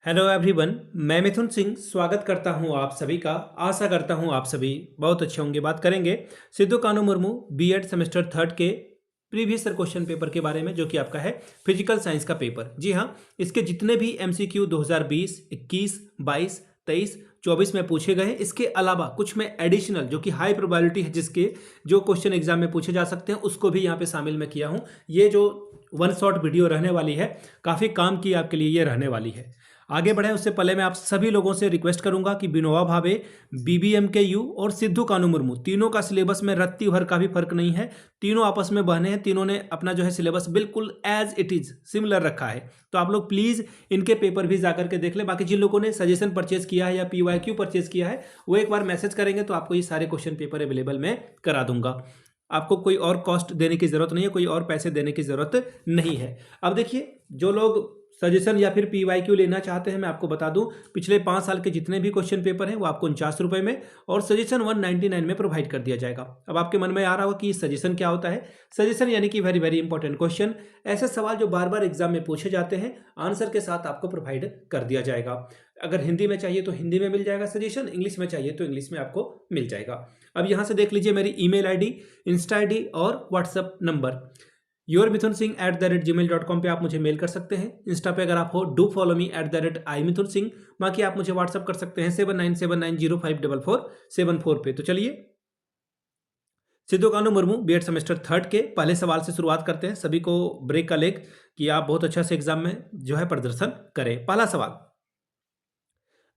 Hello everyone. मैं मिथुन सिंह स्वागत करता हूं आप सभी का। आशा करता हूं आप सभी बहुत अच्छे होंगे। बात करेंगे सिद्धू कानू मुर्मू बीएड सेमेस्टर थर्ड के प्रीवियस ईयर क्वेश्चन पेपर के बारे में, जो कि आपका है फिजिकल साइंस का पेपर। जी हाँ, इसके जितने भी एमसीक्यू 2020, 21, 22, 23, 24 में पूछे गए हैं, इसके अलावा कुछ में एडिशनल जो कि हाई प्रोबेबिलिटी है जिसके जो क्वेश्चन एग्जाम में पूछे जा सकते हैं, उसको भी यहाँ पे शामिल मैं किया हूँ। ये जो वन शॉट वीडियो रहने वाली है, काफ़ी काम की आपके लिए ये रहने वाली है। आगे बढ़े उससे पहले मैं आप सभी लोगों से रिक्वेस्ट करूंगा कि विनोबा भावे, बीबीएमकेयू और सिद्धू कानू मुर्मू तीनों का सिलेबस में रत्ती भर का भी फर्क नहीं है। तीनों आपस में बहने हैं, तीनों ने अपना जो है सिलेबस बिल्कुल एज इट इज सिमिलर रखा है। तो आप लोग प्लीज इनके पेपर भी जाकर के देख लें। बाकी जिन लोगों ने सजेशन परचेज किया है या पीवाईक्यू परचेज किया है, वो एक बार मैसेज करेंगे तो आपको ये सारे क्वेश्चन पेपर अवेलेबल मैं करा दूंगा। आपको कोई और कॉस्ट देने की जरूरत नहीं है, कोई और पैसे देने की जरूरत नहीं है। अब देखिए, जो लोग सजेशन या फिर पीवाईक्यू लेना चाहते हैं, मैं आपको बता दूं, पिछले 5 साल के जितने भी क्वेश्चन पेपर हैं वो आपको 49 रुपए में और सजेशन 199 में प्रोवाइड कर दिया जाएगा। अब आपके मन में आ रहा होगा कि सजेशन क्या होता है। सजेशन यानी कि वेरी वेरी इंपॉर्टेंट क्वेश्चन, ऐसे सवाल जो बार बार एग्जाम में पूछे जाते हैं, आंसर के साथ आपको प्रोवाइड कर दिया जाएगा। अगर हिंदी में चाहिए तो हिंदी में मिल जाएगा सजेशन, इंग्लिश में चाहिए तो इंग्लिश में आपको मिल जाएगा। अब यहाँ से देख लीजिए मेरी ईमेल आईडी, इंस्टा आईडी और व्हाट्सएप नंबर yourmithunsingh@gmail.com पे आप मुझे मेल कर सकते हैं। इंस्टा पे अगर आप हो, डू फॉलो मी @imithunsingh। बाकी आप मुझे व्हाट्सअप कर सकते हैं 7979054474 पे। तो चलिए, सिद्धू कानू मुर्मू बीएड सेमेस्टर थर्ड के पहले सवाल से शुरुआत करते हैं। सभी को ब्रेक का लेग कि आप बहुत अच्छा से एग्जाम में जो है प्रदर्शन करें। पहला सवाल,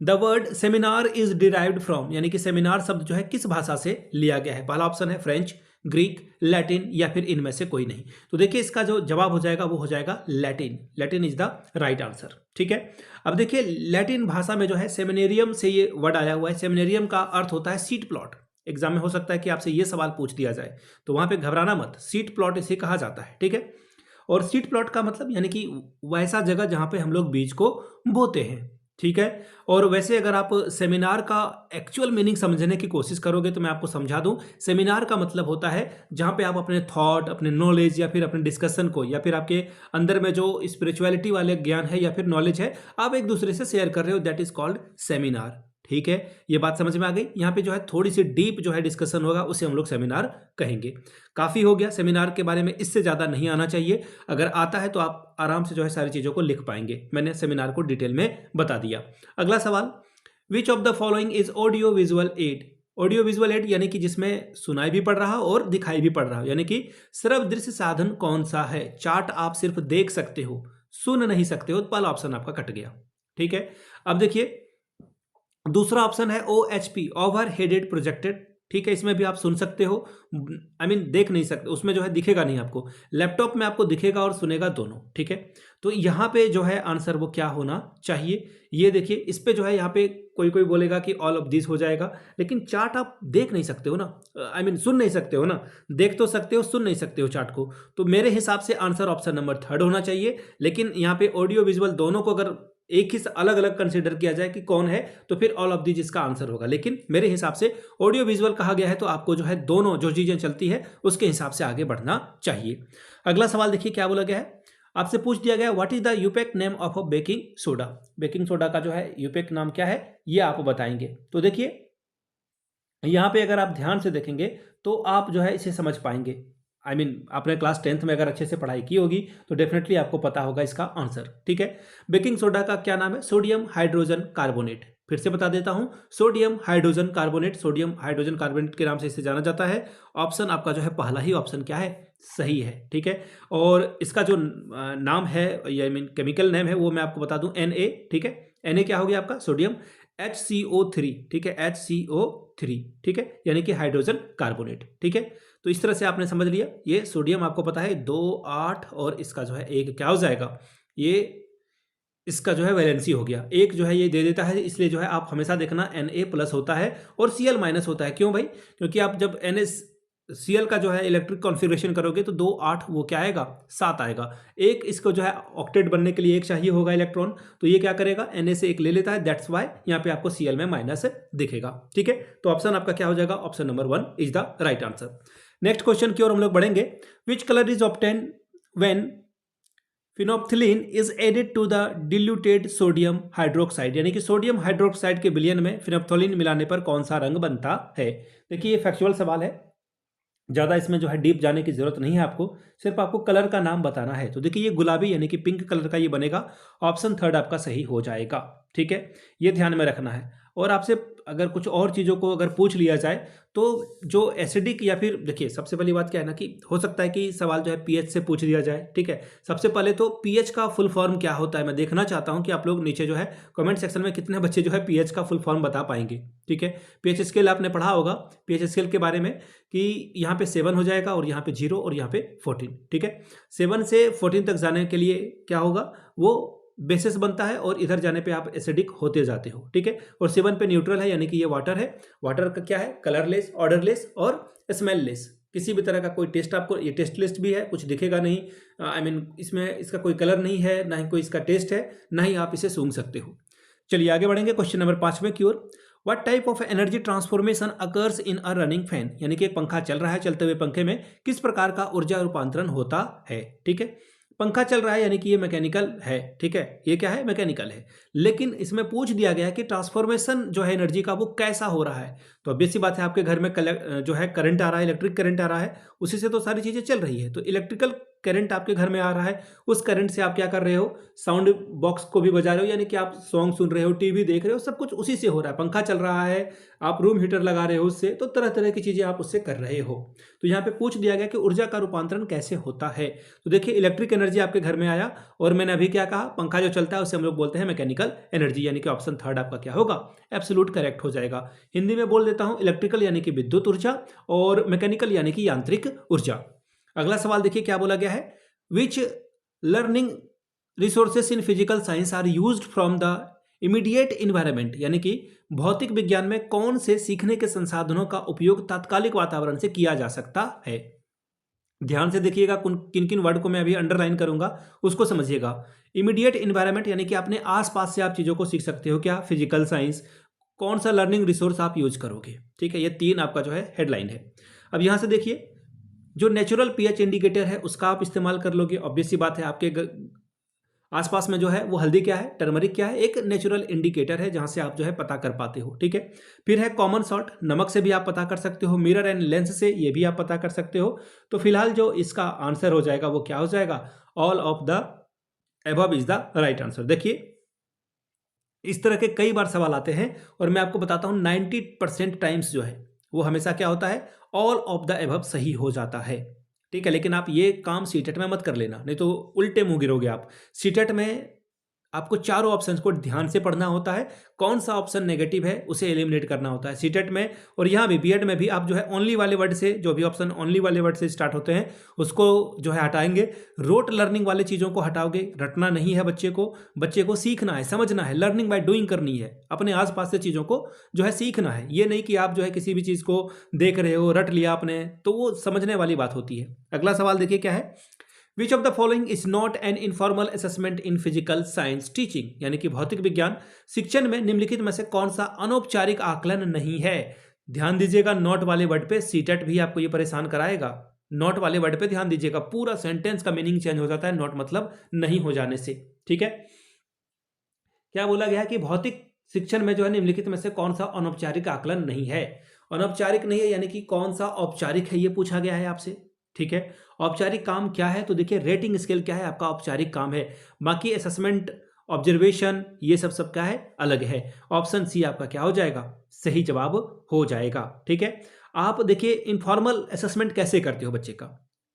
the word seminar is derived from, यानी कि सेमिनार शब्द जो है किस भाषा से लिया गया है। पहला ऑप्शन है फ्रेंच, ग्रीक, लैटिन या फिर इनमें से कोई नहीं। तो देखिए, इसका जो जवाब हो जाएगा वो हो जाएगा Latin. Latin is the right answer. ठीक है। अब देखिए, लैटिन भाषा में जो है सेमिनेरियम से ये वर्ड आया हुआ है। सेमिनेरियम का अर्थ होता है सीट प्लॉट। एग्जाम में हो सकता है कि आपसे ये सवाल पूछ दिया जाए, तो वहां पे घबराना मत, सीट प्लॉट इसे कहा जाता है। ठीक है। और सीट प्लॉट का मतलब यानी कि वैसा जगह जहां पे हम लोग बीज को बोते हैं। ठीक है। और वैसे अगर आप सेमिनार का एक्चुअल मीनिंग समझने की कोशिश करोगे तो मैं आपको समझा दूं, सेमिनार का मतलब होता है जहां पे आप अपने थॉट, अपने नॉलेज या फिर अपने डिस्कशन को, या फिर आपके अंदर में जो स्पिरिचुअलिटी वाले ज्ञान है या फिर नॉलेज है, आप एक दूसरे से शेयर कर रहे हो, दैट इज कॉल्ड सेमिनार। ठीक है। ये बात समझ में आ गई। यहाँ पे जो है थोड़ी सी डीप जो है डिस्कशन होगा, उसे हम लोग सेमिनार कहेंगे। काफी हो गया सेमिनार के बारे में, इससे ज्यादा नहीं आना चाहिए। अगर आता है तो आप आराम से जो है सारी चीजों को लिख पाएंगे। मैंने सेमिनार को डिटेल में बता दिया। अगला सवाल, विच of the following is audio visual add. Audio visual add यानी कि जिसमें सुनाई भी पड़ रहा हो और दिखाई भी पड़ रहा हो, यानी कि श्रव्य दृश्य साधन कौन सा है। चार्ट आप सिर्फ देख सकते हो, सुन नहीं सकते हो, तो पहला ऑप्शन आपका कट गया। ठीक है। अब देखिए, दूसरा ऑप्शन है OHP, ओवर हेडेड प्रोजेक्टेड। ठीक है, इसमें भी आप सुन सकते हो, देख नहीं सकते, उसमें जो है दिखेगा नहीं आपको। लैपटॉप में आपको दिखेगा और सुनेगा दोनों। ठीक है। तो यहाँ पे जो है आंसर वो क्या होना चाहिए, ये देखिए। इस पे जो है यहाँ पे कोई कोई बोलेगा कि ऑल ऑफ दिस हो जाएगा, लेकिन चार्ट आप देख नहीं सकते हो ना, सुन नहीं सकते हो ना। देख तो सकते हो, सुन नहीं सकते हो चार्ट को। तो मेरे हिसाब से आंसर ऑप्शन नंबर थर्ड होना चाहिए। लेकिन यहाँ पे ऑडियो विजुअल दोनों को अगर एक ही अलग अलग कंसीडर किया जाए कि कौन है, तो फिर ऑल ऑफ दीज इसका आंसर होगा। लेकिन मेरे हिसाब से ऑडियो विजुअल कहा गया है, तो आपको जो है दोनों जो चीजें चलती है उसके हिसाब से आगे बढ़ना चाहिए। अगला सवाल देखिए क्या बोला गया है। आपसे पूछ दिया गया, what is the IUPAC name of a baking soda. Baking soda का जो है यूपेक नाम क्या है, ये आप बताएंगे। तो देखिए, यहां पे अगर आप ध्यान से देखेंगे तो आप जो है इसे समझ पाएंगे। आपने क्लास 10th में अगर अच्छे से पढ़ाई की होगी तो डेफिनेटली आपको पता होगा इसका आंसर। ठीक है। बेकिंग सोडा का क्या नाम है, सोडियम हाइड्रोजन कार्बोनेट। फिर से बता देता हूं, sodium hydrogen carbonate, sodium hydrogen carbonate के नाम से इसे जाना जाता है। ऑप्शन आपका जो है पहला ही ऑप्शन क्या है, सही है। ठीक है। और इसका जो नाम है, केमिकल नेम है, वो मैं आपको बता दूं, Na। ठीक है। Na क्या हो गया आपका, सोडियम HCO3। ठीक है, HCO3। ठीक है, यानी कि हाइड्रोजन कार्बोनेट। ठीक है। तो इस तरह से आपने समझ लिया। ये सोडियम आपको पता है 2, 8 और इसका जो है एक क्या हो जाएगा, ये इसका जो है वैलेंसी हो गया। एक जो है ये दे देता है, इसलिए जो है आप हमेशा देखना Na प्लस होता है और Cl माइनस होता है। क्यों भाई, क्योंकि आप जब NaCl का जो है इलेक्ट्रिक कॉन्फ़िगरेशन करोगे तो 2, 8 वो क्या आएगा, 7 आएगा। एक इसको जो है ऑक्टेट बनने के लिए एक चाहिए होगा इलेक्ट्रॉन, तो ये क्या करेगा, Na से एक ले लेता है, दैट्स वाई यहाँ पे आपको Cl में माइनस दिखेगा। ठीक है। तो ऑप्शन आपका क्या हो जाएगा, option number 1 is the right answer. Next question की ओर हम लोग बढ़ेंगे। Which colour is obtain when phenolphthalein is added to the diluted sodium hydroxide, यानी कि सोडियम हाइड्रोक्साइड के विलयन में फिनोप्थिलीन मिलाने पर कौन सा रंग बनता है। देखिए ये फैक्चुअल सवाल है, ज़्यादा इसमें जो है डीप जाने की जरूरत नहीं है आपको, सिर्फ आपको कलर का नाम बताना है। तो देखिए ये गुलाबी यानी कि पिंक कलर का ये बनेगा, ऑप्शन थर्ड आपका सही हो जाएगा। ठीक है, ये ध्यान में रखना है। और आपसे अगर कुछ और चीज़ों को अगर पूछ लिया जाए तो जो एसिडिक या फिर देखिए सबसे पहली बात क्या है ना कि हो सकता है कि सवाल जो है पीएच से पूछ दिया जाए। ठीक है, सबसे पहले तो पीएच का फुल फॉर्म क्या होता है मैं देखना चाहता हूं कि आप लोग नीचे जो है कमेंट सेक्शन में कितने बच्चे जो है पीएच का फुल फॉर्म बता पाएंगे। ठीक है, पीएच स्केल आपने पढ़ा होगा, पीएच स्केल के बारे में कि यहाँ पे 7 हो जाएगा और यहाँ पे 0 और यहाँ पे 14। ठीक है, 7 से 14 तक जाने के लिए क्या होगा, वो बेसिस बनता है और इधर जाने पे आप एसिडिक होते जाते हो। ठीक है, और 7 पे न्यूट्रल है यानी कि ये वाटर है। वाटर का क्या है, कलरलेस, ऑर्डरलेस और स्मेललेस। किसी भी तरह का कोई टेस्ट आपको, ये टेस्ट लिस्ट भी है, कुछ दिखेगा नहीं, आई मीन इसमें इसका कोई कलर नहीं है, ना ही कोई इसका टेस्ट है, ना ही आप इसे सूंघ सकते हो। चलिए आगे बढ़ेंगे क्वेश्चन नंबर 5 की ओर। What type of energy transformation occurs in a running fan, यानी कि एक पंखा चल रहा है, चलते हुए पंखे में किस प्रकार का ऊर्जा रूपांतरण होता है। ठीक है, पंखा चल रहा है यानी कि ये मैकेनिकल है। ठीक है, ये क्या है, मैकेनिकल है, लेकिन इसमें पूछ दिया गया है कि ट्रांसफॉर्मेशन जो है एनर्जी का वो कैसा हो रहा है। तो obvious सी बात है, आपके घर में जो है करंट आ रहा है, इलेक्ट्रिक करंट आ रहा है, उसी से तो सारी चीजें चल रही है। तो इलेक्ट्रिकल करंट आपके घर में आ रहा है, उस करंट से आप क्या कर रहे हो, साउंड बॉक्स को भी बजा रहे हो, यानी कि आप सॉन्ग सुन रहे हो, टीवी देख रहे हो, सब कुछ उसी से हो रहा है। पंखा चल रहा है, आप रूम हीटर लगा रहे हो उससे, तो तरह तरह की चीजें आप उससे कर रहे हो। तो यहाँ पे पूछ दिया गया कि ऊर्जा का रूपांतरण कैसे होता है। तो देखिए इलेक्ट्रिक एनर्जी आपके घर में आया, और मैंने अभी क्या कहा, पंखा जो चलता है उसे हम लोग बोलते हैं मैकेनिकल एनर्जी, यानी कि ऑप्शन थर्ड आपका क्या होगा, एब्सोल्यूट करेक्ट हो जाएगा। हिंदी में बोल देता हूं, इलेक्ट्रिकल यानी कि विद्युत ऊर्जा और मैकेनिकल यानी कि यांत्रिक ऊर्जा। अगला सवाल देखिए क्या बोला गया है, which learning resources in physical science are used from the immediate environment, यानी कि भौतिक विज्ञान में कौन से सीखने के संसाधनों का उपयोग तात्कालिक वातावरण से किया जा सकता है। ध्यान से देखिएगा, किन किन वर्ड को मैं अभी अंडरलाइन करूंगा उसको समझिएगा। इमीडिएट इन्वायरमेंट यानी कि अपने आसपास से आप चीजों को सीख सकते हो, क्या, फिजिकल साइंस। कौन सा लर्निंग रिसोर्स आप यूज करोगे। ठीक है, ये 3 आपका जो है हेडलाइन है। अब यहां से देखिए, जो नेचुरल पीएच इंडिकेटर है उसका आप इस्तेमाल कर लोगे। ऑब्वियस सी बात है, आपके आसपास में जो है वो हल्दी क्या है, टर्मरिक क्या है, एक नेचुरल इंडिकेटर है जहां से आप जो है पता कर पाते हो। ठीक है, फिर है कॉमन सॉल्ट, नमक से भी आप पता कर सकते हो, मिरर एंड लेंस से ये भी आप पता कर सकते हो। तो फिलहाल जो इसका आंसर हो जाएगा वो क्या हो जाएगा, all of the above is the right answer. देखिए इस तरह के कई बार सवाल आते हैं और मैं आपको बताता हूं 90% टाइम्स जो है वो हमेशा क्या होता है, ऑल ऑफ द एबव सही हो जाता है। ठीक है, लेकिन आप ये काम सीटेट में मत कर लेना, नहीं तो उल्टे मुंह गिरोगे आप। सीटेट में आपको चारों ऑप्शंस को ध्यान से पढ़ना होता है, कौन सा ऑप्शन नेगेटिव है उसे एलिमिनेट करना होता है सीटेट में। और यहाँ भी बीएड में भी आप जो है ओनली वाले वर्ड से, जो भी ऑप्शन ओनली वाले वर्ड से स्टार्ट होते हैं उसको जो है हटाएंगे, रोट लर्निंग वाले चीज़ों को हटाओगे। रटना नहीं है बच्चे को सीखना है, समझना है, लर्निंग बाय डूइंग करनी है, अपने आसपास से चीज़ों को जो है सीखना है। ये नहीं कि आप जो है किसी भी चीज़ को देख रहे हो, रट लिया आपने, तो वो समझने वाली बात होती है। अगला सवाल देखिए क्या है, which of the following is not an informal assessment in physical science teaching, यानी कि भौतिक विज्ञान शिक्षण में निम्नलिखित में से कौन सा अनौपचारिक आकलन नहीं है। ध्यान दीजिएगा, नॉट वाले वर्ड पे सीटेट भी आपको ये परेशान कराएगा। नॉट वाले वर्ड पे ध्यान दीजिएगा, पूरा सेंटेंस का मीनिंग चेंज हो जाता है नॉट मतलब नहीं हो जाने से। ठीक है, क्या बोला गया है कि भौतिक शिक्षण में जो है निम्नलिखित में से कौन सा अनौपचारिक आकलन नहीं है। अनौपचारिक नहीं है यानी कि कौन सा औपचारिक है, ये पूछा गया है आपसे। ठीक है, औपचारिक काम क्या है, तो देखिए रेटिंग स्केल क्या है, आपका औपचारिक काम है। बाकी असेसमेंट, ऑब्जर्वेशन, ये सब क्या है, अलग है। ऑप्शन सी आपका क्या हो जाएगा, सही जवाब हो जाएगा। ठीक है, आप देखिए इनफॉर्मल असेसमेंट कैसे करते हो बच्चे का,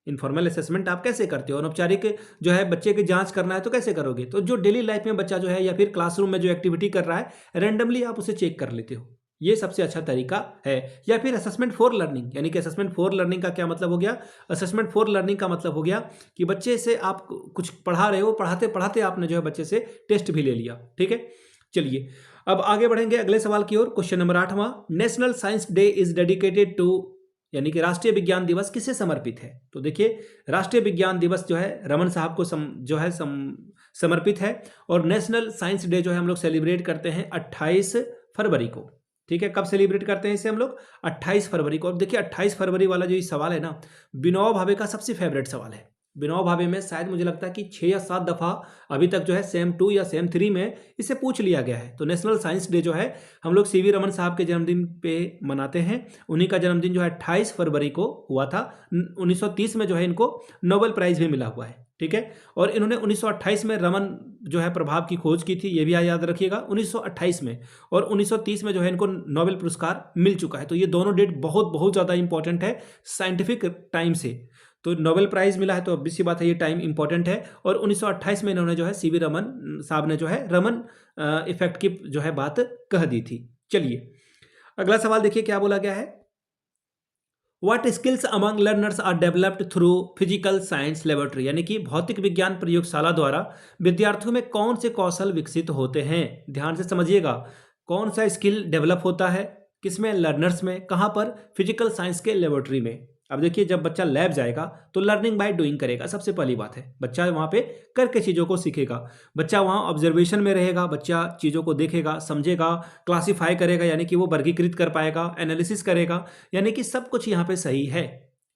इनफॉर्मल असेसमेंट आप कैसे करते हो। अनौपचारिक जो है बच्चे की जांच करना है तो कैसे करोगे, तो जो डेली लाइफ में बच्चा जो है या फिर क्लासरूम में जो एक्टिविटी कर रहा है रैंडमली आप उसे चेक कर लेते हो, ये सबसे अच्छा तरीका है। या फिर असेसमेंट फॉर लर्निंग, यानी कि असेसमेंट फॉर लर्निंग का क्या मतलब हो गया, असेसमेंट फॉर लर्निंग का मतलब हो गया कि बच्चे से आप कुछ पढ़ा रहे हो, पढ़ाते पढ़ाते आपने जो है बच्चे से टेस्ट भी ले लिया। ठीक है, चलिए अब आगे बढ़ेंगे अगले सवाल की ओर। क्वेश्चन नंबर 8वां, national science day is dedicated to, यानी कि राष्ट्रीय विज्ञान दिवस किसे समर्पित है। तो देखिए राष्ट्रीय विज्ञान दिवस जो है रमन साहब को समर्पित है, और नेशनल साइंस डे जो है हम लोग सेलिब्रेट करते हैं 28 फरवरी को। ठीक है, कब सेलिब्रेट करते हैं इसे हम लोग, 28 फरवरी को। अब देखिए 28 फरवरी वाला जो ये सवाल है ना, विनोबा भावे का सबसे फेवरेट सवाल है। विनोबा भावे में शायद मुझे लगता है कि 6 या 7 दफ़ा अभी तक जो है सेम 2 या सेम 3 में इसे पूछ लिया गया है। तो नेशनल साइंस डे जो है हम लोग सीवी रमन साहब के जन्मदिन पे मनाते हैं। उन्हीं का जन्मदिन जो है 28 फरवरी को हुआ था। 1930 में जो है इनको नोबेल प्राइज़ भी मिला हुआ है, ठीक है। और इन्होंने 1928 में रमन जो है प्रभाव की खोज की थी, ये भी याद रखिएगा, 1928 में। और 1930 में जो है इनको नोबेल पुरस्कार मिल चुका है। तो ये दोनों डेट बहुत बहुत ज़्यादा इंपॉर्टेंट है साइंटिफिक टाइम से। तो नोबेल प्राइज़ मिला है तो obvious सी बात है ये टाइम इंपॉर्टेंट है। और 1928 में इन्होंने जो है सीवी रमन साहब ने जो है रमन इफेक्ट की जो है बात कह दी थी। चलिए अगला सवाल देखिए क्या बोला गया है। What skills among learners are developed through physical science laboratory, यानी कि भौतिक विज्ञान प्रयोगशाला द्वारा विद्यार्थियों में कौन से कौशल विकसित होते हैं। ध्यान से समझिएगा, कौन सा स्किल डेवलप होता है, किसमें, लर्नर्स में, कहाँ पर, फिजिकल साइंस के लेबोरेटरी में। अब देखिए जब बच्चा लैब जाएगा तो लर्निंग बाय डूइंग करेगा, सबसे पहली बात है। बच्चा वहाँ पे करके चीज़ों को सीखेगा, बच्चा वहाँ ऑब्जर्वेशन में रहेगा, बच्चा चीज़ों को देखेगा, समझेगा, क्लासीफाई करेगा, यानी कि वो वर्गीकृत कर पाएगा, एनालिसिस करेगा, यानी कि सब कुछ यहाँ पे सही है।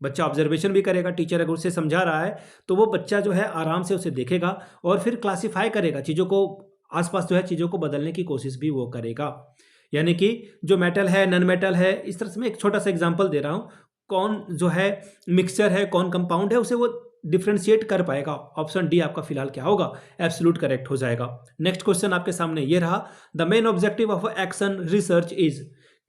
बच्चा ऑब्जर्वेशन भी करेगा, टीचर अगर उसे समझा रहा है तो वो बच्चा जो है आराम से उसे देखेगा और फिर क्लासीफाई करेगा, चीज़ों को आसपास जो है चीज़ों को बदलने की कोशिश भी वो करेगा। यानी कि जो मेटल है, नॉन मेटल है, इस तरह से मैं एक छोटा सा एग्जांपल दे रहा हूँ, कौन जो है मिक्सचर है, कौन कंपाउंड है, उसे वो डिफ्रेंशिएट कर पाएगा। ऑप्शन डी आपका फिलहाल क्या होगा, एब्सोल्यूट करेक्ट हो जाएगा। नेक्स्ट क्वेश्चन आपके सामने ये रहा, the main objective of action research is,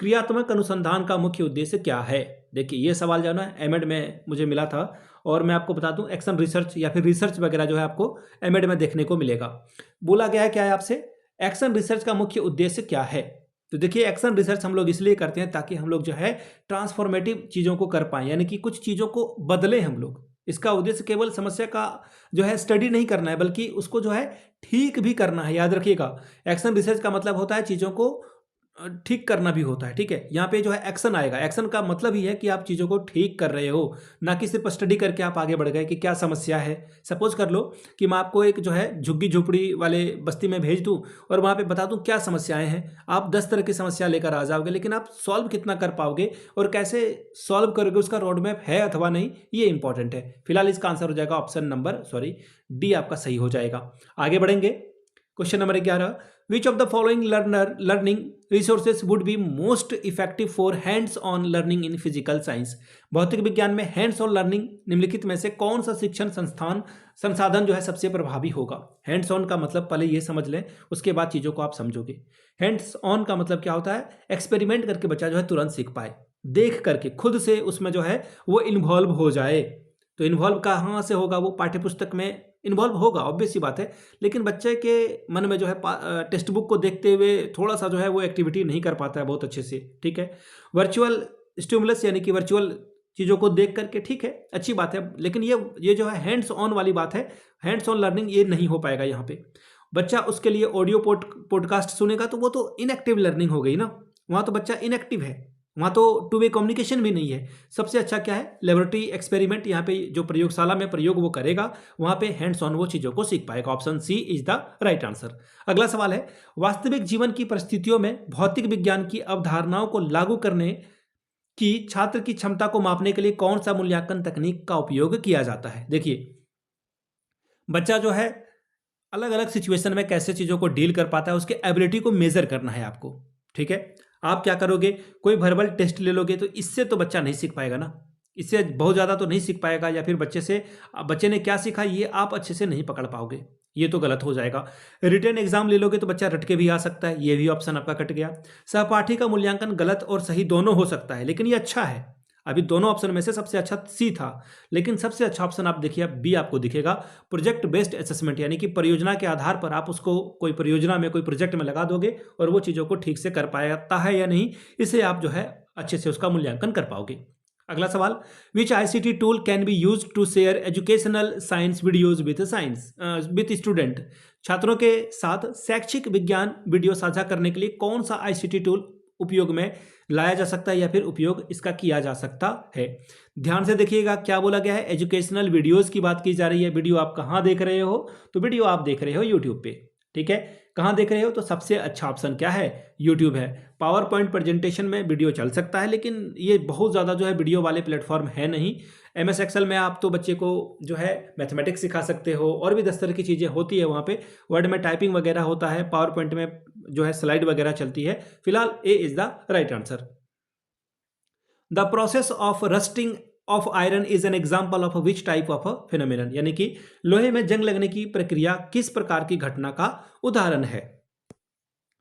क्रियात्मक अनुसंधान का मुख्य उद्देश्य क्या है। देखिए ये सवाल जो है ना एमएड में मुझे मिला था और मैं आपको बता दूं एक्शन रिसर्च या फिर रिसर्च वगैरह जो है आपको एमएड में देखने को मिलेगा। बोला गया है क्या है आपसे, एक्शन रिसर्च का मुख्य उद्देश्य क्या है। तो देखिए एक्शन रिसर्च हम लोग इसलिए करते हैं ताकि हम लोग जो है ट्रांसफॉर्मेटिव चीज़ों को कर पाएं, यानी कि कुछ चीज़ों को बदलें हम लोग। इसका उद्देश्य केवल समस्या का जो है स्टडी नहीं करना है बल्कि उसको जो है ठीक भी करना है। याद रखिएगा एक्शन रिसर्च का मतलब होता है चीज़ों को ठीक करना भी होता है, ठीक है। यहाँ पे जो है एक्शन आएगा, एक्शन का मतलब ही है कि आप चीज़ों को ठीक कर रहे हो, ना कि सिर्फ स्टडी करके आप आगे बढ़ गए कि क्या समस्या है। सपोज कर लो कि मैं आपको एक जो है झुग्गी झोपड़ी वाले बस्ती में भेज दूँ और वहाँ पे बता दूँ क्या समस्याएं हैं, आप 10 तरह की समस्या लेकर आ जाओगे, लेकिन आप सॉल्व कितना कर पाओगे और कैसे सॉल्व करोगे उसका रोड मैप है अथवा नहीं, ये इंपॉर्टेंट है। फिलहाल इसका आंसर हो जाएगा ऑप्शन नंबर डी आपका सही हो जाएगा। आगे बढ़ेंगे, question number 11, which of the following learning resources would be most effective for hands on learning in physical science. भौतिक विज्ञान में हैंड्स ऑन लर्निंग निम्नलिखित में से कौन सा शिक्षण संसाधन जो है सबसे प्रभावी होगा। हैंड्स ऑन का मतलब पहले ये समझ लें, उसके बाद चीज़ों को आप समझोगे। हैंड्स ऑन का मतलब क्या होता है, एक्सपेरिमेंट करके बच्चा जो है तुरंत सीख पाए, देख करके खुद से उसमें जो है वो इन्वॉल्व हो जाए। तो इन्वॉल्व कहाँ से होगा, वो पाठ्यपुस्तक में इन्वॉल्व होगा, ऑब्वियस सी बात है, लेकिन बच्चे के मन में जो है टेक्स्ट बुक को देखते हुए थोड़ा सा जो है वो एक्टिविटी नहीं कर पाता है बहुत अच्छे से, ठीक है। वर्चुअल स्टिमुलस यानी कि वर्चुअल चीज़ों को देख करके ठीक है, अच्छी बात है, लेकिन ये जो है हैंड्स ऑन वाली बात है, हैंड्स ऑन लर्निंग ये नहीं हो पाएगा यहाँ पे। बच्चा उसके लिए ऑडियो पॉडकास्ट सुनेगा तो वो तो इनएक्टिव लर्निंग हो गई ना, वहाँ तो बच्चा इनएक्टिव है, वहाँ तो टू वे कम्युनिकेशन भी नहीं है। सबसे अच्छा क्या है, लेबोरेटरी एक्सपेरिमेंट, यहाँ पे जो प्रयोगशाला में प्रयोग वो करेगा वहाँ पे हैंड्स ऑन वो चीज़ों को सीख पाएगा। Option C is the right answer. अगला सवाल है, वास्तविक जीवन की परिस्थितियों में भौतिक विज्ञान की अवधारणाओं को लागू करने की छात्र की क्षमता को मापने के लिए कौन सा मूल्यांकन तकनीक का उपयोग किया जाता है। देखिए बच्चा जो है अलग अलग सिचुएशन में कैसे चीज़ों को डील कर पाता है, उसके एबिलिटी को मेजर करना है आपको, ठीक है। आप क्या करोगे, कोई वर्बल टेस्ट ले लोगे तो इससे तो बच्चा नहीं सीख पाएगा ना, इससे बहुत ज़्यादा तो नहीं सीख पाएगा, या फिर बच्चे ने क्या सीखा ये आप अच्छे से नहीं पकड़ पाओगे, ये तो गलत हो जाएगा। रिटन एग्जाम ले लोगे तो बच्चा रट के भी आ सकता है, ये भी ऑप्शन आपका कट गया। सहपाठी का मूल्यांकन गलत और सही दोनों हो सकता है, लेकिन ये अच्छा है। अभी दोनों ऑप्शन में से सबसे अच्छा सी था, लेकिन सबसे अच्छा ऑप्शन आप देखिए बी आपको दिखेगा, प्रोजेक्ट बेस्ड असेसमेंट, यानी कि परियोजना के आधार पर आप उसको कोई परियोजना में कोई प्रोजेक्ट में लगा दोगे और वो चीज़ों को ठीक से कर पाता है या नहीं, इसे आप जो है अच्छे से उसका मूल्यांकन कर पाओगे। अगला सवाल, which ICT tool can be use to share educational science videos with student. छात्रों के साथ शैक्षिक विज्ञान वीडियो साझा करने के लिए कौन सा ICT टूल उपयोग में लाया जा सकता है या फिर उपयोग इसका किया जा सकता है। ध्यान से देखिएगा क्या बोला गया है, एजुकेशनल वीडियोस की बात की जा रही है। वीडियो आप कहाँ देख रहे हो, तो वीडियो आप देख रहे हो यूट्यूब पे। ठीक है, कहाँ देख रहे हो? तो सबसे अच्छा ऑप्शन क्या है? यूट्यूब है। पावर पॉइंट प्रेजेंटेशन में वीडियो चल सकता है, लेकिन ये बहुत ज़्यादा जो है वीडियो वाले प्लेटफॉर्म है नहीं। एमएस एक्सेल में आप तो बच्चे को जो है मैथमेटिक्स सिखा सकते हो, और भी 10 तरह की चीज़ें होती है वहाँ पे। वर्ड में टाइपिंग वगैरह होता है, पावर पॉइंट में जो है स्लाइड वगैरह चलती है। फिलहाल A is the right answer. The process of rusting of iron is an example of which type of phenomenon, यानी कि लोहे में जंग लगने की प्रक्रिया किस प्रकार की घटना का उदाहरण है?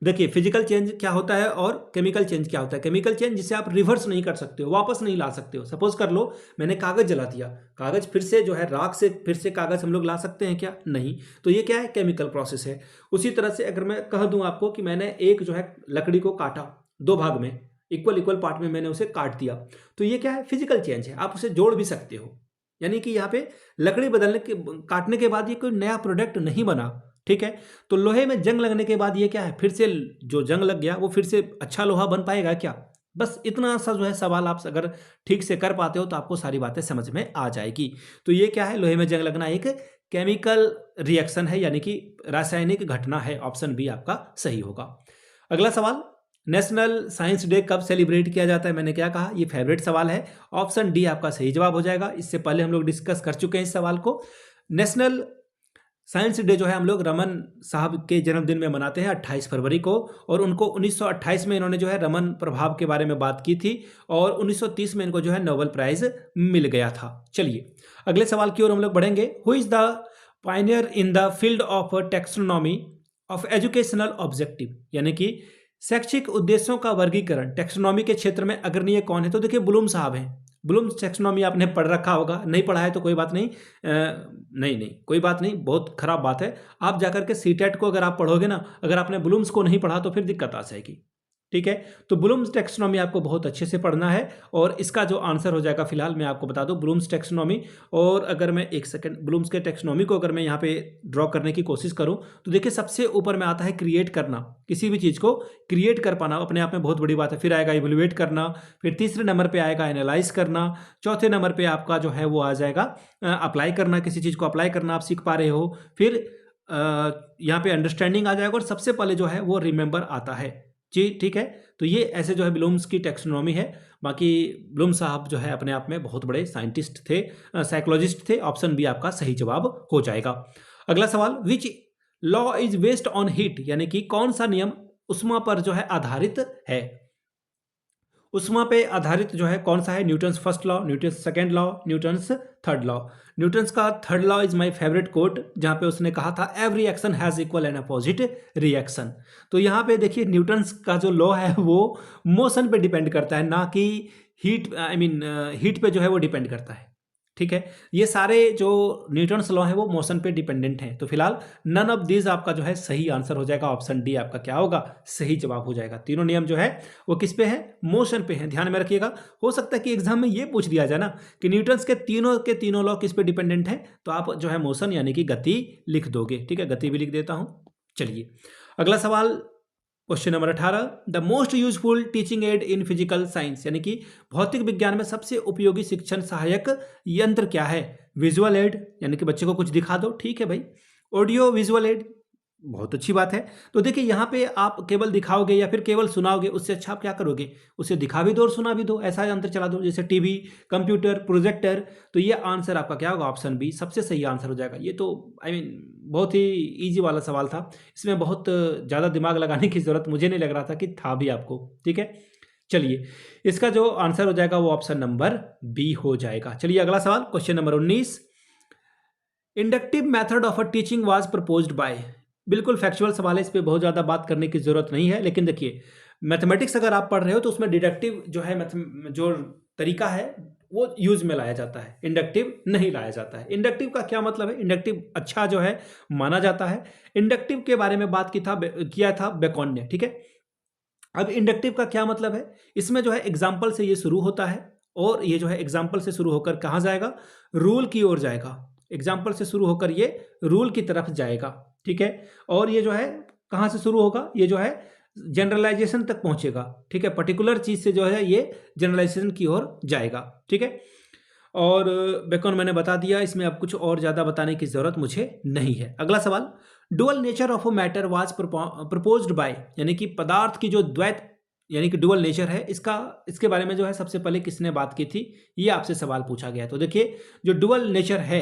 देखिए, फिजिकल चेंज क्या होता है और केमिकल चेंज क्या होता है। केमिकल चेंज जिसे आप रिवर्स नहीं कर सकते हो, वापस नहीं ला सकते हो। सपोज कर लो मैंने कागज जला दिया, कागज फिर से जो है राख से फिर से कागज हम लोग ला सकते हैं क्या? नहीं। तो ये क्या है? केमिकल प्रोसेस है। उसी तरह से अगर मैं कह दूं आपको कि मैंने एक जो है लकड़ी को काटा, दो भाग में, इक्वल इक्वल पार्ट में मैंने उसे काट दिया, तो ये क्या है? फिजिकल चेंज है। आप उसे जोड़ भी सकते हो, यानी कि यहाँ पे लकड़ी बदलने के काटने के बाद ये कोई नया प्रोडक्ट नहीं बना। ठीक है, तो लोहे में जंग लगने के बाद ये क्या है? फिर से जो जंग लग गया वो फिर से अच्छा लोहा बन पाएगा क्या? बस इतना सा जो है सवाल आप अगर ठीक से कर पाते हो तो आपको सारी बातें समझ में आ जाएगी। तो ये क्या है? लोहे में जंग लगना एक केमिकल रिएक्शन है, यानी कि रासायनिक घटना है। ऑप्शन बी आपका सही होगा। अगला सवाल, नेशनल साइंस डे कब सेलिब्रेट किया जाता है? मैंने क्या कहा? ये फेवरेट सवाल है। ऑप्शन डी आपका सही जवाब हो जाएगा। इससे पहले हम लोग डिस्कस कर चुके हैं इस सवाल को। नेशनल साइंस डे जो है हम लोग रमन साहब के जन्मदिन में मनाते हैं 28 फरवरी को, और उनको 1928 में इन्होंने जो है रमन प्रभाव के बारे में बात की थी, और 1930 में इनको जो है नोबेल प्राइज मिल गया था। चलिए अगले सवाल की ओर हम लोग बढ़ेंगे। Who is the Pioneer in the field of taxonomy of educational objective, यानी कि शैक्षिक उद्देश्यों का वर्गीकरण टेक्सोनॉमी के क्षेत्र में अग्रणी कौन है? तो देखिए ब्लूम साहब हैं। ब्लूम्स टेक्सोनॉमी आपने पढ़ रखा होगा, नहीं पढ़ा है तो कोई बात नहीं, नहीं कोई बात नहीं, बहुत खराब बात है। आप जाकर के सीटेट को अगर आप पढ़ोगे ना, अगर आपने ब्लूम्स को नहीं पढ़ा तो फिर दिक्कत आ जाएगी। ठीक है, तो ब्लूम्स टेक्सोनॉमी आपको बहुत अच्छे से पढ़ना है, और इसका जो आंसर हो जाएगा, फिलहाल मैं आपको बता दूं ब्लूम्स टेक्सोनॉमी। और अगर मैं एक सेकंड ब्लूम्स के टेक्सोनॉमी को अगर मैं यहाँ पे ड्रॉ करने की कोशिश करूं तो देखिए सबसे ऊपर में आता है क्रिएट करना, किसी भी चीज़ को क्रिएट कर पाना अपने आप में बहुत बड़ी बात है। फिर आएगा इवेल्युएट करना, फिर तीसरे नंबर पर आएगा एनालाइज करना, चौथे नंबर पर आपका जो है वो आ जाएगा अप्लाई करना, किसी चीज़ को अप्लाई करना आप सीख पा रहे हो। फिर यहाँ पे अंडरस्टैंडिंग आ जाएगा, और सबसे पहले जो है वो रिमेंबर आता है जी। ठीक है, तो ये ऐसे जो है ब्लूम्स की टेक्सोनॉमी है। बाकी ब्लूम साहब जो है अपने आप में बहुत बड़े साइंटिस्ट थे, साइकोलॉजिस्ट थे। ऑप्शन बी आपका सही जवाब हो जाएगा। अगला सवाल, which law is based on heat, यानी कि कौन सा नियम उष्मा पर जो है आधारित है? उष्मा पे आधारित जो है कौन सा है? Newton's first law, Newton's second law, Newton's third law. Newton's का third law is my favourite quote, जहां पे उसने कहा था every action has equal and opposite reaction. तो यहाँ पे देखिए न्यूटन्स का जो लॉ है वो मोशन पे डिपेंड करता है, ना कि हीट, हीट पे जो है वो डिपेंड करता है। ठीक है, ये सारे जो न्यूटन्स लॉ है वो मोशन पे डिपेंडेंट हैं। तो फिलहाल नन ऑफ दिस आपका जो है सही आंसर हो जाएगा। ऑप्शन डी आपका क्या होगा? सही जवाब हो जाएगा। तीनों नियम जो है वो किस पे है? मोशन पे है। ध्यान में रखिएगा, हो सकता है कि एग्जाम में ये पूछ दिया जाए ना कि न्यूटन्स के तीनों लॉ किस पे डिपेंडेंट है, तो आप जो है मोशन यानी कि गति लिख दोगे। ठीक है, गति भी लिख देता हूं। चलिए अगला सवाल, question number 18, the most useful teaching add in physical science, यानी कि भौतिक विज्ञान में सबसे उपयोगी शिक्षण सहायक यंत्र क्या है? विजुअल एड, यानी कि बच्चे को कुछ दिखा दो, ठीक है भाई। ऑडियो विजुअल एड, बहुत अच्छी बात है। तो देखिए यहाँ पे आप केवल दिखाओगे या फिर केवल सुनाओगे, उससे अच्छा आप क्या करोगे? उसे दिखा भी दो और सुना भी दो, ऐसा यंत्र चला दो, जैसे टीवी, कंप्यूटर, प्रोजेक्टर। तो ये आंसर आपका क्या होगा? ऑप्शन बी सबसे सही आंसर हो जाएगा। ये तो बहुत ही ईजी वाला सवाल था, इसमें बहुत ज़्यादा दिमाग लगाने की जरूरत मुझे नहीं लग रहा था कि था भी आपको। ठीक है, चलिए इसका जो आंसर हो जाएगा वो ऑप्शन नंबर बी हो जाएगा। चलिए अगला सवाल, question number 19, inductive method of a teaching was proposed by. बिल्कुल फैक्चुअल सवाल है, इस पर बहुत ज़्यादा बात करने की जरूरत नहीं है। लेकिन देखिए मैथमेटिक्स अगर आप पढ़ रहे हो तो उसमें डिडक्टिव जो है जो तरीका है वो यूज में लाया जाता है, इंडक्टिव नहीं लाया जाता है। इंडक्टिव का क्या मतलब है? इंडक्टिव अच्छा जो है माना जाता है। इंडक्टिव के बारे में बात किया था बेकन ने। ठीक है, अब इंडक्टिव का क्या मतलब है? इसमें जो है एग्जाम्पल से ये शुरू होता है, और ये जो है एग्जाम्पल से शुरू होकर कहाँ जाएगा? रूल की ओर जाएगा। एग्जाम्पल से शुरू होकर ये रूल की तरफ जाएगा। ठीक है, और ये जो है कहाँ से शुरू होगा? ये जो है जनरलाइजेशन तक पहुंचेगा। ठीक है, पर्टिकुलर चीज से जो है ये जनरलाइजेशन की ओर जाएगा। ठीक है, और बेकन मैंने बता दिया, इसमें अब कुछ और ज्यादा बताने की जरूरत मुझे नहीं है। अगला सवाल, dual nature of a matter was proposed by, यानी कि पदार्थ की जो द्वैत यानी कि डुअल नेचर है इसके बारे में जो है सबसे पहले किसने बात की थी, ये आपसे सवाल पूछा गया है। तो देखिए जो डुअल नेचर है,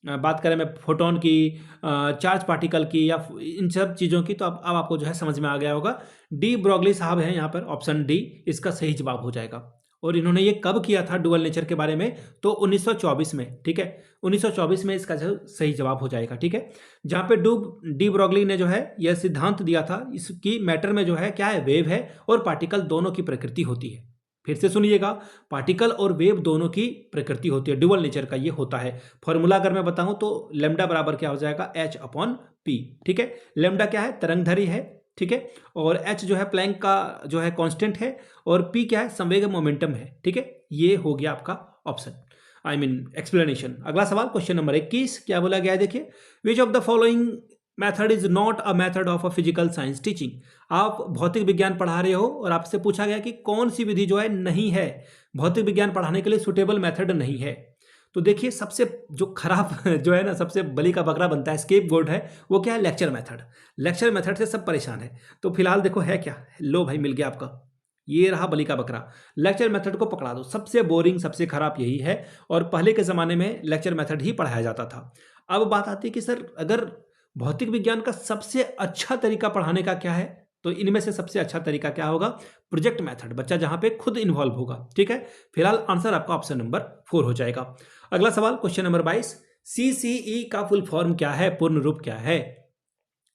बात करें मैं फोटोन की, चार्ज पार्टिकल की, या इन सब चीज़ों की, तो अब आपको जो है समझ में आ गया होगा। डी ब्रोगली साहब हैं यहाँ पर, ऑप्शन डी इसका सही जवाब हो जाएगा। और इन्होंने ये कब किया था डुअल नेचर के बारे में, तो 1924 में, ठीक है, 1924 में इसका जो सही जवाब हो जाएगा, ठीक है। जहाँ पे डी ब्रोगली ने जो है यह सिद्धांत दिया था इसकी मैटर में जो है क्या है, वेव है और पार्टिकल दोनों की प्रकृति होती है। फिर से सुनिएगा, पार्टिकल और वेव दोनों की प्रकृति होती है, डुअल नेचर का ये होता है। फॉर्मूला अगर मैं बताऊं तो लैम्डा बराबर क्या हो जाएगा, h/p, ठीक है। लैम्डा क्या है, तरंगधरी है, ठीक है, और h जो है प्लैंक का जो है कांस्टेंट है, और p क्या है, संवेग मोमेंटम है, ठीक है। ये हो गया आपका ऑप्शन, आई मीन एक्सप्लेनेशन। अगला सवाल क्वेश्चन नंबर 21 क्या बोला गया है, देखिए, विच of the following method is not a method of a physical science teaching. आप भौतिक विज्ञान पढ़ा रहे हो और आपसे पूछा गया कि कौन सी विधि जो है नहीं है, भौतिक विज्ञान पढ़ाने के लिए सुटेबल मेथड नहीं है। तो देखिए सबसे जो खराब जो है ना, सबसे बलि का बकरा बनता है, स्केप गोट है, वो क्या है, लेक्चर मेथड। लेक्चर मेथड से सब परेशान है। तो फिलहाल देखो है क्या, लो भाई मिल गया आपका, ये रहा बलि का बकरा। लेक्चर मेथड को पकड़ा दो, सबसे बोरिंग सबसे खराब यही है, और पहले के ज़माने में लेक्चर मेथड ही पढ़ाया जाता था। अब बात आती है कि सर अगर भौतिक विज्ञान का सबसे अच्छा तरीका पढ़ाने का क्या है, तो इनमें से सबसे अच्छा तरीका क्या होगा, प्रोजेक्ट मेथड, बच्चा जहां पे खुद इन्वॉल्व होगा, ठीक है। फिलहाल आंसर आपका ऑप्शन नंबर 4 हो जाएगा। अगला सवाल क्वेश्चन नंबर 22, सीसीई का फुल फॉर्म क्या है, पूर्ण रूप क्या है।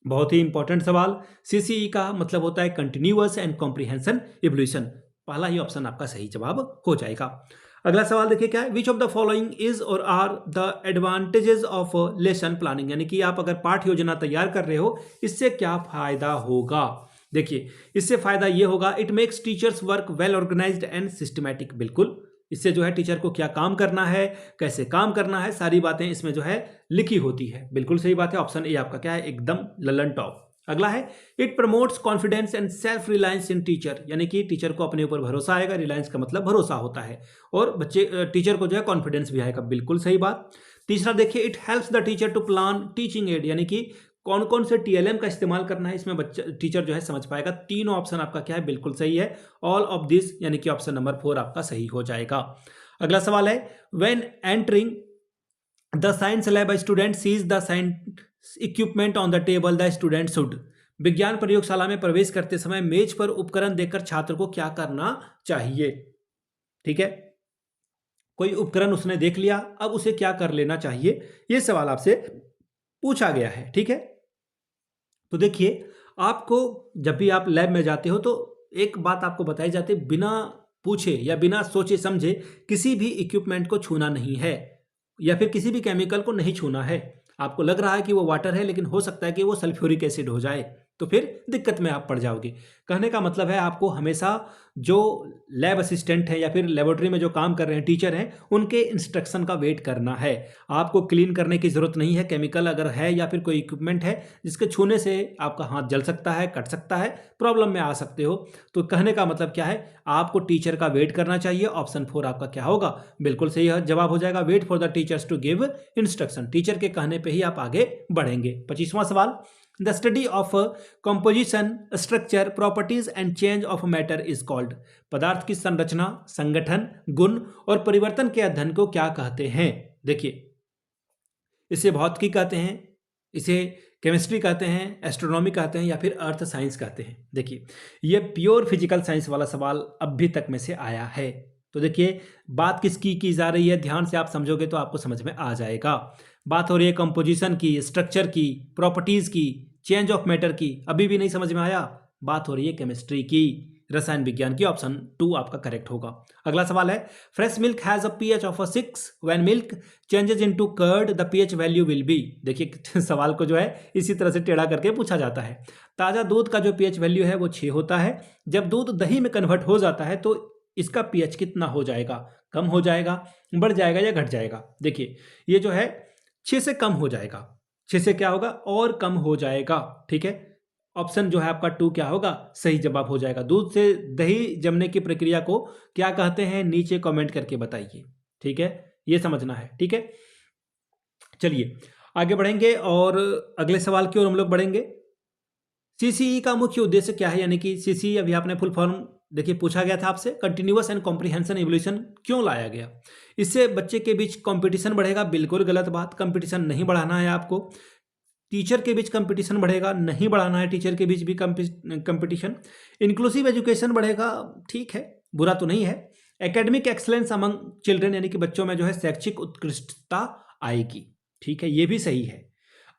बहुत ही इंपॉर्टेंट सवाल। सीसीई का मतलब होता है कंटिन्यूअस एंड कॉम्प्रिहेंशन इवोल्यूशन। पहला ही ऑप्शन आपका सही जवाब हो जाएगा। अगला सवाल देखिए क्या है, which of the following is or are the advantages of lesson planning, यानी कि आप अगर पाठ योजना तैयार कर रहे हो इससे क्या फायदा होगा। देखिए इससे फायदा ये होगा, it makes teachers work well organised and systematic. बिल्कुल, इससे जो है टीचर को क्या काम करना है, कैसे काम करना है, सारी बातें इसमें जो है लिखी होती है। बिल्कुल सही बात है, ऑप्शन ए आपका क्या है, एकदम ललन टॉप। अगला है, it promotes confidence and self reliance in teacher, यानी कि टीचर को अपने ऊपर भरोसा आएगा, रिलायंस का मतलब भरोसा होता है, और बच्चे टीचर को जो है कॉन्फिडेंस भी आएगा। बिल्कुल सही बात। तीसरा देखिए, it helps the teacher to plan teaching aid, यानी कि कौन कौन से टीएलएम का इस्तेमाल करना है इसमें बच्चा टीचर जो है समझ पाएगा। तीनों ऑप्शन आपका क्या है, बिल्कुल सही है, ऑल ऑफ दिस, यानी कि ऑप्शन नंबर 4 आपका सही हो जाएगा। अगला सवाल है, when entering the science lab a student sees the science equipment on the table, the student should. विज्ञान प्रयोगशाला में प्रवेश करते समय मेज पर उपकरण देखकर छात्र को क्या करना चाहिए, ठीक है। कोई उपकरण उसने देख लिया, अब उसे क्या कर लेना चाहिए, यह सवाल आपसे पूछा गया है, ठीक है। तो देखिए आपको जब भी आप लैब में जाते हो तो एक बात आपको बताई जाती है, बिना पूछे या बिना सोचे समझे किसी भी इक्विपमेंट को छूना नहीं है, या फिर किसी भी केमिकल को नहीं छूना है। आपको लग रहा है कि वो वाटर है, लेकिन हो सकता है कि वो सल्फ्यूरिक एसिड हो जाए, तो फिर दिक्कत में आप पड़ जाओगे। कहने का मतलब है आपको हमेशा जो लैब असिस्टेंट है या फिर लेबोरेटरी में जो काम कर रहे हैं टीचर हैं, उनके इंस्ट्रक्शन का वेट करना है। आपको क्लीन करने की ज़रूरत नहीं है। केमिकल अगर है या फिर कोई इक्विपमेंट है जिसके छूने से आपका हाथ जल सकता है, कट सकता है, प्रॉब्लम में आ सकते हो, तो कहने का मतलब क्या है, आपको टीचर का वेट करना चाहिए। ऑप्शन 4 आपका क्या होगा, बिल्कुल सही जवाब हो जाएगा, wait for the teachers to give instruction. Teacher के कहने पर ही आप आगे बढ़ेंगे। 25वां सवाल, the study of composition, structure, properties and change of matter is called. पदार्थ की संरचना, संगठन, गुण और परिवर्तन के अध्ययन को क्या कहते हैं। देखिए इसे भौतिकी कहते हैं, इसे केमिस्ट्री कहते हैं, एस्ट्रोनॉमी कहते हैं, या फिर अर्थ साइंस कहते हैं। देखिए ये प्योर फिजिकल साइंस वाला सवाल अभी तक में से आया है। तो देखिए बात किसकी की जा रही है, ध्यान से आप समझोगे तो आपको समझ में आ जाएगा। बात हो रही है कंपोजिशन की, स्ट्रक्चर की, प्रॉपर्टीज की, चेंज ऑफ मैटर की। अभी भी नहीं समझ में आया, बात हो रही है केमिस्ट्री की, रसायन विज्ञान की। ऑप्शन 2 आपका करेक्ट होगा। अगला सवाल है, fresh milk has a pH of 6 when milk changes into curd the pH value will be. देखिए सवाल को जो है इसी तरह से टेढ़ा करके पूछा जाता है। ताज़ा दूध का जो पीएच वैल्यू है वो 6 होता है। जब दूध दही में कन्वर्ट हो जाता है तो इसका पीएच कितना हो जाएगा, कम हो जाएगा, बढ़ जाएगा या घट जाएगा। देखिए ये जो है 6 से कम हो जाएगा। 6 से क्या होगा, और कम हो जाएगा, ठीक है। ऑप्शन जो है आपका 2 क्या होगा, सही जवाब हो जाएगा। दूध से दही जमने की प्रक्रिया को क्या कहते हैं, नीचे कमेंट करके बताइए, ठीक है, ये समझना है, ठीक है। चलिए आगे बढ़ेंगे और अगले सवाल की ओर हम लोग बढ़ेंगे। सीसीई का मुख्य उद्देश्य क्या है, यानी कि सीसीई अभी आपने फुल फॉर्म देखिए पूछा गया था आपसे, कंटिन्यूअस एंड कॉम्प्रिहेंशन इवोल्यूशन क्यों लाया गया। इससे बच्चे के बीच कंपटीशन बढ़ेगा, बिल्कुल गलत बात, कंपटीशन नहीं बढ़ाना है आपको। टीचर के बीच कंपटीशन बढ़ेगा, नहीं बढ़ाना है टीचर के बीच भी कंपटीशन। इंक्लूसिव एजुकेशन बढ़ेगा, ठीक है, बुरा तो नहीं है। एकेडमिक एक्सलेंस अमंग चिल्ड्रन, यानी कि बच्चों में जो है शैक्षिक उत्कृष्टता आएगी, ठीक है, ये भी सही है।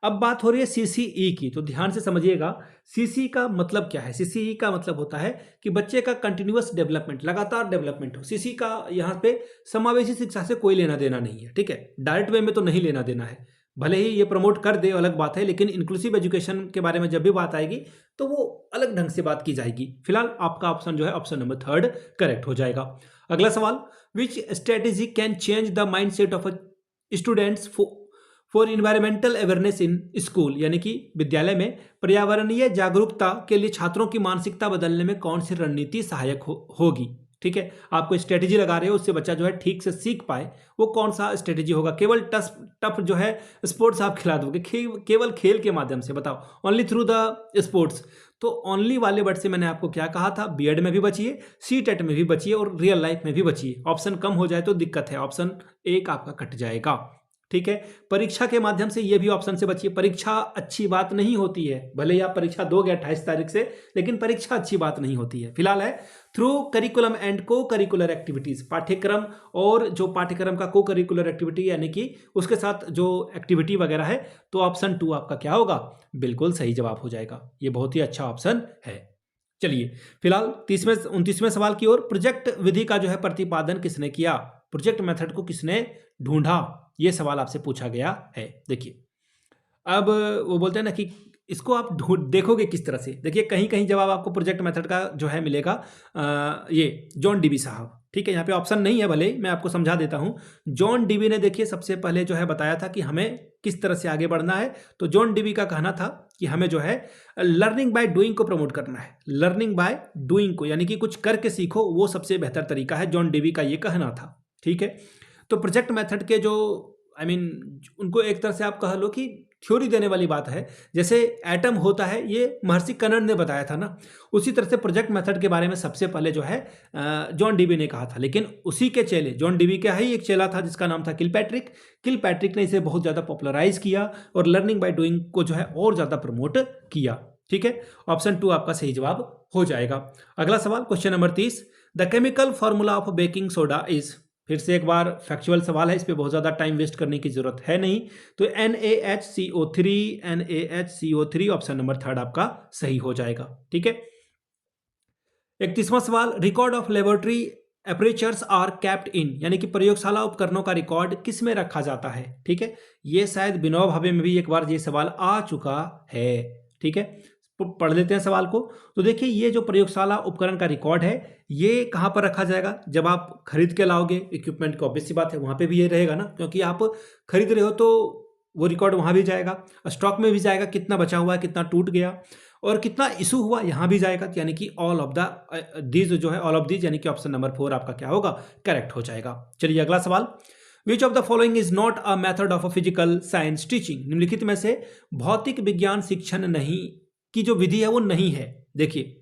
अब बात हो रही है सीसीई की, तो ध्यान से समझिएगा सीसीई का मतलब क्या है। सीसीई का मतलब होता है कि बच्चे का कंटिन्यूअस डेवलपमेंट, लगातार डेवलपमेंट हो। सीसीई का यहाँ पे समावेशी शिक्षा से कोई लेना देना नहीं है, ठीक है, डायरेक्ट वे में तो नहीं लेना देना है, भले ही ये प्रमोट कर दे अलग बात है, लेकिन इंक्लूसिव एजुकेशन के बारे में जब भी बात आएगी तो वो अलग ढंग से बात की जाएगी। फिलहाल आपका ऑप्शन जो है ऑप्शन नंबर 3 करेक्ट हो जाएगा। अगला सवाल, which strategy can change the mind set of students for environmental awareness in school, यानी कि विद्यालय में पर्यावरणीय जागरूकता के लिए छात्रों की मानसिकता बदलने में कौन सी रणनीति सहायक होगी। ठीक है, आपको स्ट्रेटेजी लगा रहे हो उससे बच्चा जो है ठीक से सीख पाए, वो कौन सा स्ट्रेटेजी होगा। केवल टफ जो है स्पोर्ट्स आप खिला दोगे, केवल खेल के माध्यम से, बताओ, ओनली थ्रू द स्पोर्ट्स। तो ओनली वाले वर्ड से मैंने आपको क्या कहा था, बीएड में भी बचिए, सीटेट में भी बचिए और रियल लाइफ में भी बचिए। ऑप्शन कम हो जाए तो दिक्कत है, ऑप्शन 1 आपका कट जाएगा। ठीक है, परीक्षा के माध्यम से ये भी ऑप्शन से बचिए। परीक्षा अच्छी बात नहीं होती है, भले ही आप परीक्षा दोगे 28 तारीख से, लेकिन परीक्षा अच्छी बात नहीं होती है। फिलहाल है थ्रू करिकुलम एंड को करिकुलर एक्टिविटीज, पाठ्यक्रम और जो पाठ्यक्रम का को करिकुलर एक्टिविटी यानी कि उसके साथ जो एक्टिविटी वगैरह है, तो ऑप्शन 2 आपका क्या होगा, बिल्कुल सही जवाब हो जाएगा। ये बहुत ही अच्छा ऑप्शन है। चलिए फिलहाल 29वें सवाल की ओर, प्रोजेक्ट विधि का जो है प्रतिपादन किसने किया, प्रोजेक्ट मेथड को किसने ढूंढा, ये सवाल आपसे पूछा गया है। देखिए अब वो बोलते हैं ना कि इसको आप देखोगे किस तरह से। देखिए कहीं कहीं जवाब आपको प्रोजेक्ट मेथड का जो है मिलेगा ये जॉन डीबी साहब, ठीक है, यहाँ पे ऑप्शन नहीं है, भले मैं आपको समझा देता हूँ। जॉन डीबी ने देखिए सबसे पहले जो है बताया था कि हमें किस तरह से आगे बढ़ना है। तो जॉन डीबी का कहना था कि हमें जो है लर्निंग बाय डूइंग को प्रमोट करना है, लर्निंग बाय डूइंग को, यानी कि कुछ करके सीखो, वो सबसे बेहतर तरीका है, जॉन डीबी का ये कहना था। ठीक है, तो प्रोजेक्ट मेथड के जो उनको एक तरह से आप कह लो कि थ्योरी देने वाली बात है। जैसे एटम होता है, ये महर्षि कनन ने बताया था ना, उसी तरह से प्रोजेक्ट मेथड के बारे में सबसे पहले जो है जॉन डीबी ने कहा था। लेकिन उसी के चेले, जॉन डीबी का ही एक चेला था जिसका नाम था किलपैट्रिक ने इसे बहुत ज़्यादा पॉपुलराइज किया और लर्निंग बाय डूइंग को जो है और ज़्यादा प्रमोट किया। ठीक है, ऑप्शन 2 आपका सही जवाब हो जाएगा। अगला सवाल, question number 30, the chemical formula of baking soda is, फिर से एक बार फैक्चुअल सवाल है, इस पे बहुत ज़्यादा टाइम वेस्ट करने की जरूरत है नहीं। तो NaHCO3 ऑप्शन नंबर 3 आपका सही हो जाएगा। ठीक है, 31वां सवाल, record of laboratory apparatus are kept in, यानी कि प्रयोगशाला उपकरणों का रिकॉर्ड किस में रखा जाता है। ठीक है, ये शायद विनोबा भावे में भी एक बार ये सवाल आ चुका है। ठीक है, पढ़ लेते हैं सवाल को। तो देखिए ये जो प्रयोगशाला उपकरण का रिकॉर्ड है, ये कहाँ पर रखा जाएगा, जब आप खरीद के लाओगे इक्विपमेंट को, ऑब्वियस सी बात है वहाँ पे भी ये रहेगा ना, क्योंकि आप खरीद रहे हो तो वो रिकॉर्ड वहाँ भी जाएगा, स्टॉक में भी जाएगा, कितना बचा हुआ है, कितना टूट गया और कितना इशू हुआ, यहाँ भी जाएगा। यानी कि ऑल ऑफ दीज जो है, ऑल ऑफ दीज, यानी कि ऑप्शन नंबर 4 आपका क्या होगा, करेक्ट हो जाएगा। चलिए अगला सवाल, विच of the following is not a method of a physical science teaching, निम्नलिखित में से भौतिक विज्ञान शिक्षण नहीं की जो विधि है वो नहीं है। देखिए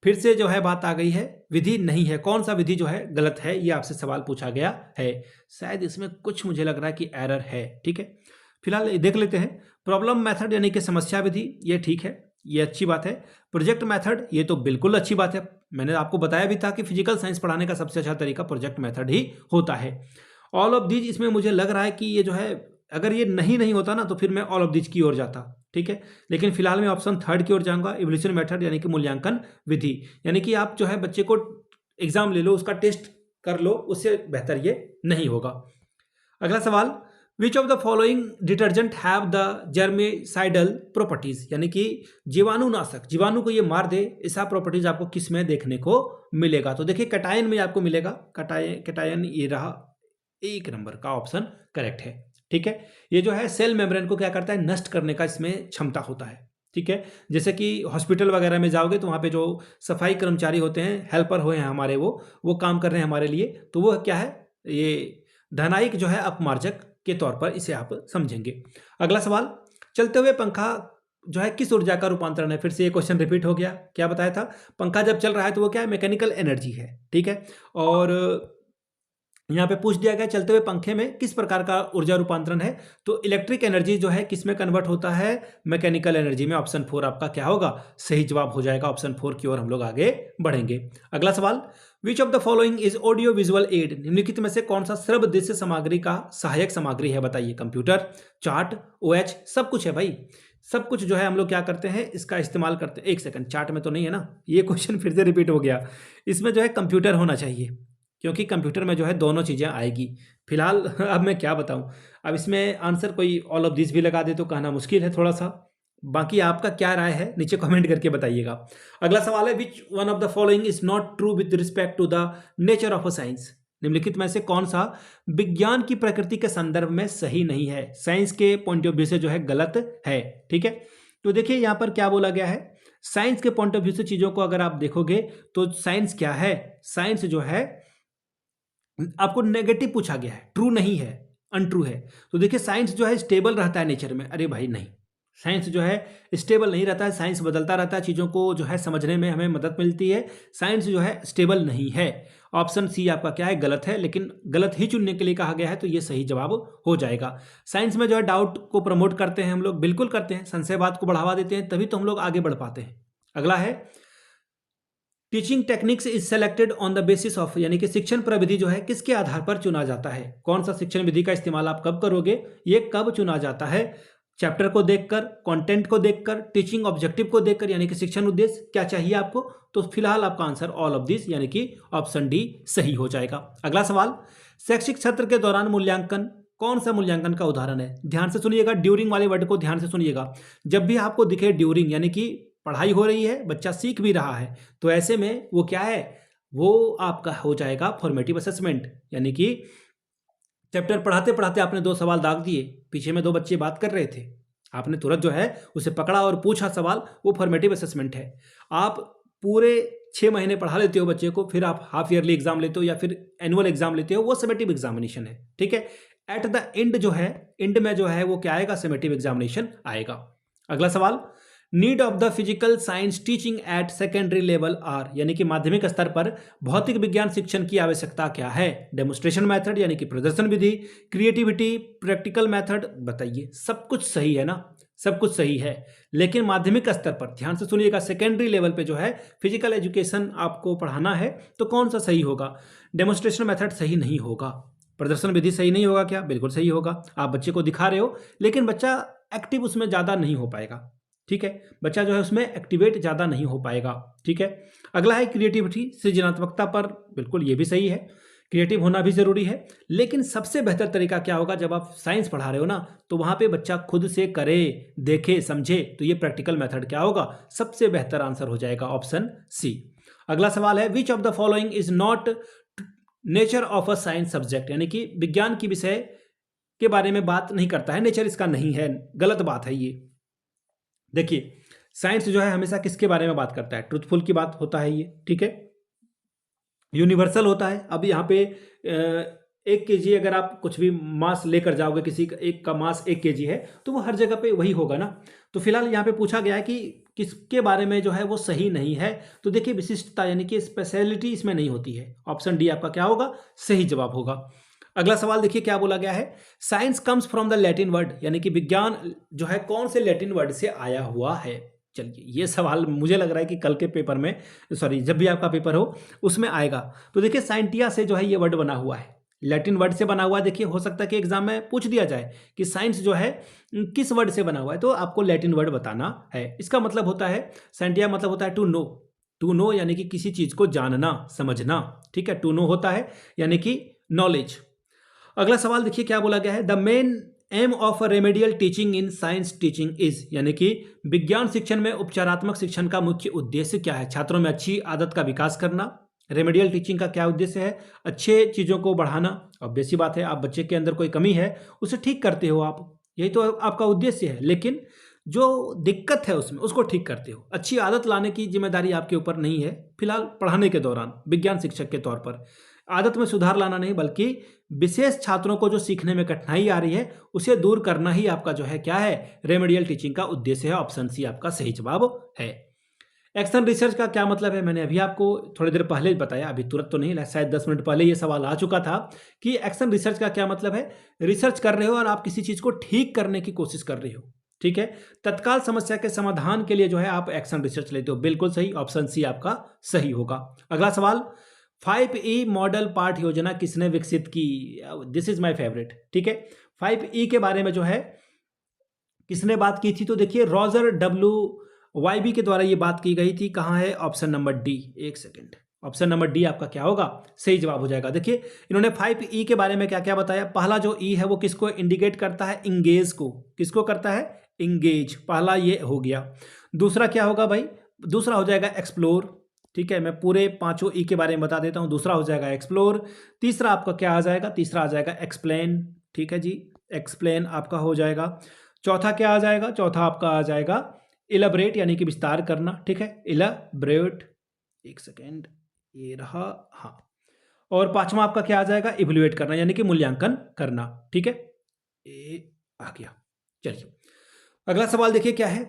फिर से जो है बात आ गई है, विधि नहीं है, कौन सा विधि जो है गलत है, ये आपसे सवाल पूछा गया है। शायद इसमें कुछ मुझे लग रहा है कि एरर है। ठीक है, फिलहाल देख लेते हैं। प्रॉब्लम मेथड यानी कि समस्या विधि, ये ठीक है, ये अच्छी बात है। प्रोजेक्ट मेथड, ये तो बिल्कुल अच्छी बात है, मैंने आपको बताया भी था कि फिजिकल साइंस पढ़ाने का सबसे अच्छा तरीका प्रोजेक्ट मेथड ही होता है। ऑल ऑफ दीज, इसमें मुझे लग रहा है कि ये जो है, अगर ये नहीं होता ना तो फिर मैं ऑल ऑफ दीज की ओर जाता। ठीक है, लेकिन फिलहाल मैं ऑप्शन 3 की ओर जाऊंगा, इवोल्यूशन मेथड, यानी कि मूल्यांकन विधि, यानी कि आप जो है बच्चे को एग्जाम ले लो, उसका टेस्ट कर लो, उससे बेहतर ये नहीं होगा। अगला सवाल, विच of the following detergent have the germicidal properties, यानी कि जीवाणुनाशक, जीवाणु को ये मार दे, ऐसा प्रॉपर्टीज आपको किस में देखने को मिलेगा। तो देखिए कटायन में आपको मिलेगा, कटायन ये रहा, 1 नंबर का ऑप्शन करेक्ट है। ठीक है, ये जो है सेल मेम्ब्रेन को क्या करता है, नष्ट करने का इसमें क्षमता होता है। ठीक है, जैसे कि हॉस्पिटल वगैरह में जाओगे तो वहाँ पे जो सफाई कर्मचारी होते हैं, हेल्पर हुए हैं हमारे, वो काम कर रहे हैं हमारे लिए, तो वो क्या है, ये धनायक जो है अपमार्जक के तौर पर इसे आप समझेंगे। अगला सवाल, चलते हुए पंखा जो है किस ऊर्जा का रूपांतरण है? फिर से ये क्वेश्चन रिपीट हो गया। क्या बताया था? पंखा जब चल रहा है तो वो क्या है? मैकेनिकल एनर्जी है, ठीक है। और यहाँ पे पूछ दिया गया चलते हुए पंखे में किस प्रकार का ऊर्जा रूपांतरण है? तो इलेक्ट्रिक एनर्जी जो है किस में कन्वर्ट होता है? मैकेनिकल एनर्जी में। ऑप्शन 4 आपका क्या होगा? सही जवाब हो जाएगा। ऑप्शन 4 की ओर हम लोग आगे बढ़ेंगे। अगला सवाल, विच of the following is audio visual add? निम्नलिखित में से कौन सा श्रव्य दृश्य सामग्री का सहायक सामग्री है? बताइए। कंप्यूटर, चार्ट, OH, सब कुछ है भाई। सब कुछ जो है हम लोग क्या करते हैं, इसका इस्तेमाल करते हैं। एक सेकंड, चार्ट में तो नहीं है ना? ये क्वेश्चन फिर से रिपीट हो गया। इसमें जो है कंप्यूटर होना चाहिए, क्योंकि कंप्यूटर में जो है दोनों चीज़ें आएगी। फिलहाल अब मैं क्या बताऊं, अब इसमें आंसर कोई ऑल ऑफ दिस भी लगा दे तो कहना मुश्किल है थोड़ा सा। बाकी आपका क्या राय है नीचे कमेंट करके बताइएगा। अगला सवाल है, which one of the following is not true with respect to the nature of a science? निम्नलिखित में से कौन सा विज्ञान की प्रकृति के संदर्भ में सही नहीं है? साइंस के पॉइंट ऑफ व्यू से जो है गलत है, ठीक है। तो देखिए यहाँ पर क्या बोला गया है, साइंस के पॉइंट ऑफ व्यू से चीजों को अगर आप देखोगे तो साइंस क्या है? साइंस जो है आपको नेगेटिव पूछा गया है, ट्रू नहीं है, अनट्रू है। तो देखिए साइंस जो है स्टेबल रहता है नेचर में। अरे भाई नहीं, साइंस जो है स्टेबल नहीं रहता है। साइंस बदलता रहता है, चीज़ों को जो है समझने में हमें मदद मिलती है। साइंस जो है स्टेबल नहीं है। ऑप्शन सी आपका क्या है? गलत है, लेकिन गलत ही चुनने के लिए कहा गया है तो ये सही जवाब हो जाएगा। साइंस में जो है डाउट को प्रमोट करते हैं हम लोग, बिल्कुल करते हैं। संशयवाद को बढ़ावा देते हैं, तभी तो हम लोग आगे बढ़ पाते हैं। अगला है, teaching techniques is selected on the basis of, यानी कि शिक्षण प्रविधि जो है किसके आधार पर चुना जाता है? कौन सा शिक्षण विधि का इस्तेमाल आप कब करोगे, ये कब चुना जाता है? चैप्टर को देखकर, कंटेंट को देखकर, टीचिंग ऑब्जेक्टिव को देखकर, यानी कि शिक्षण उद्देश्य क्या चाहिए आपको? तो फिलहाल आपका आंसर ऑल ऑफ दिस, यानी कि ऑप्शन डी सही हो जाएगा। अगला सवाल, शैक्षिक सत्र के दौरान मूल्यांकन कौन सा मूल्यांकन का उदाहरण है? ध्यान से सुनिएगा, ड्यूरिंग वाले वर्ड को ध्यान से सुनिएगा। जब भी आपको दिखे ड्यूरिंग, यानी कि पढ़ाई हो रही है, बच्चा सीख भी रहा है, तो ऐसे में वो क्या है? वो आपका हो जाएगा फॉर्मेटिव असेसमेंट। यानी कि चैप्टर पढ़ाते पढ़ाते आपने 2 सवाल दाग दिए, पीछे में 2 बच्चे बात कर रहे थे, आपने तुरंत जो है उसे पकड़ा और पूछा सवाल, वो फॉर्मेटिव असेसमेंट है। आप पूरे 6 महीने पढ़ा लेते हो बच्चे को, फिर आप हाफ ईयरली एग्जाम लेते हो या फिर एनुअल एग्जाम लेते हो, वो समेटिव एग्जामिनेशन है, ठीक है। एट द एंड जो है, एंड में जो है वो क्या आएगा? समेटिव एग्जामिनेशन आएगा। अगला सवाल, need of the physical science teaching at secondary level are, यानी कि माध्यमिक स्तर पर भौतिक विज्ञान शिक्षण की आवश्यकता क्या है? डेमोन्स्ट्रेशन मेथड, यानी कि प्रदर्शन विधि, क्रिएटिविटी, प्रैक्टिकल मेथड। बताइए, सब कुछ सही है ना? सब कुछ सही है, लेकिन माध्यमिक स्तर पर ध्यान से सुनिएगा, सेकेंडरी लेवल पे जो है फिजिकल एजुकेशन आपको पढ़ाना है, तो कौन सा सही होगा? डेमोन्स्ट्रेशन मेथड सही नहीं होगा। प्रदर्शन विधि सही नहीं होगा क्या? बिल्कुल सही होगा। आप बच्चे को दिखा रहे हो, लेकिन बच्चा एक्टिव उसमें ज़्यादा नहीं हो पाएगा, ठीक है। बच्चा जो है उसमें एक्टिवेट ज़्यादा नहीं हो पाएगा, ठीक है। अगला है क्रिएटिविटी, सृजनात्मकता पर, बिल्कुल ये भी सही है, क्रिएटिव होना भी ज़रूरी है। लेकिन सबसे बेहतर तरीका क्या होगा? जब आप साइंस पढ़ा रहे हो ना, तो वहाँ पे बच्चा खुद से करे, देखे, समझे, तो ये प्रैक्टिकल मेथड क्या होगा? सबसे बेहतर आंसर हो जाएगा ऑप्शन सी। अगला सवाल है, which of the following is not nature of a science subject, यानी कि विज्ञान की विषय के बारे में बात नहीं करता है, नेचर इसका नहीं है, गलत बात है ये। देखिए, साइंस जो है हमेशा किसके बारे में बात करता है? ट्रूथफुल की बात होता है ये, ठीक है, यूनिवर्सल होता है। अब यहाँ पे 1 केजी अगर आप कुछ भी मास लेकर जाओगे, किसी का एक का मास 1 केजी है, तो वो हर जगह पे वही होगा ना। तो फिलहाल यहाँ पे पूछा गया है कि किसके बारे में जो है वो सही नहीं है। तो देखिए, विशिष्टता यानी कि स्पेशलिटी इसमें नहीं होती है। ऑप्शन डी आपका क्या होगा? सही जवाब होगा। अगला सवाल देखिए क्या बोला गया है, science comes from the Latin word, यानी कि विज्ञान जो है कौन से लैटिन वर्ड से आया हुआ है? चलिए, ये सवाल मुझे लग रहा है कि कल के पेपर में, सॉरी जब भी आपका पेपर हो उसमें आएगा। तो देखिए, साइंटिया से जो है ये वर्ड बना हुआ है, लैटिन वर्ड से बना हुआ है। देखिए, हो सकता है कि एग्जाम में पूछ दिया जाए कि साइंस जो है किस वर्ड से बना हुआ है, तो आपको लैटिन वर्ड बताना है। इसका मतलब होता है, साइंटिया मतलब होता है टू नो। टू नो यानी कि किसी चीज को जानना, समझना, ठीक है। टू नो होता है यानी कि नॉलेज। अगला सवाल देखिए क्या बोला गया है, the main M of remedial teaching in science teaching is, यानी कि विज्ञान शिक्षण में उपचारात्मक शिक्षण का मुख्य उद्देश्य क्या है? छात्रों में अच्छी आदत का विकास करना। रेमेडियल टीचिंग का क्या उद्देश्य है? अच्छे चीज़ों को बढ़ाना। ऑब्वियस सी बात है, आप बच्चे के अंदर कोई कमी है उसे ठीक करते हो आप, यही तो आपका उद्देश्य है। लेकिन जो दिक्कत है उसमें, उसको ठीक करते हो। अच्छी आदत लाने की जिम्मेदारी आपके ऊपर नहीं है फिलहाल पढ़ाने के दौरान, विज्ञान शिक्षक के तौर पर। आदत में सुधार लाना नहीं, बल्कि विशेष छात्रों को जो सीखने में कठिनाई आ रही है उसे दूर करना ही आपका जो है क्या है, रेमेडियल टीचिंग का उद्देश्य है। ऑप्शन सी आपका सही जवाब है। एक्शन रिसर्च का क्या मतलब है, मैंने अभी आपको थोड़ी देर पहले ही बताया, अभी तुरंत तो नहीं, शायद 10 मिनट पहले ये सवाल आ चुका था कि एक्शन रिसर्च का क्या मतलब है। रिसर्च कर रहे हो और आप किसी चीज को ठीक करने की कोशिश कर रहे हो, ठीक है, तत्काल समस्या के समाधान के लिए जो है आप एक्शन रिसर्च लेते हो। बिल्कुल सही, ऑप्शन सी आपका सही होगा। अगला सवाल, 5E मॉडल पाठ योजना किसने विकसित की? दिस इज माय फेवरेट, ठीक है। 5E के बारे में जो है किसने बात की थी, तो देखिए रॉजर डब्ल्यू वाईबी के द्वारा ये बात की गई थी। कहाँ है? Option number D. एक सेकेंड, ऑप्शन नंबर डी आपका क्या होगा? सही जवाब हो जाएगा। देखिए इन्होंने 5E के बारे में क्या क्या बताया। पहला जो ई है वो किसको इंडिकेट करता है? इंगेज को। किसको करता है? इंगेज। पहला ये हो गया। दूसरा क्या होगा भाई? दूसरा हो जाएगा एक्सप्लोर, ठीक है, मैं पूरे पांचों ई के बारे में बता देता हूं। दूसरा हो जाएगा एक्सप्लोर। तीसरा आपका क्या आ जाएगा? तीसरा आ जाएगा एक्सप्लेन, ठीक है जी, एक्सप्लेन आपका हो जाएगा। चौथा क्या आ जाएगा? चौथा आपका आ जाएगा इलाबरेट, यानी कि विस्तार करना, ठीक है, इलाबरेट। एक सेकेंड, ये रहा, हाँ। और पांचवा आपका क्या आ जाएगा? इवैल्यूएट करना, यानी कि मूल्यांकन करना, ठीक है, ये आ गया। चलिए अगला सवाल देखिए क्या है।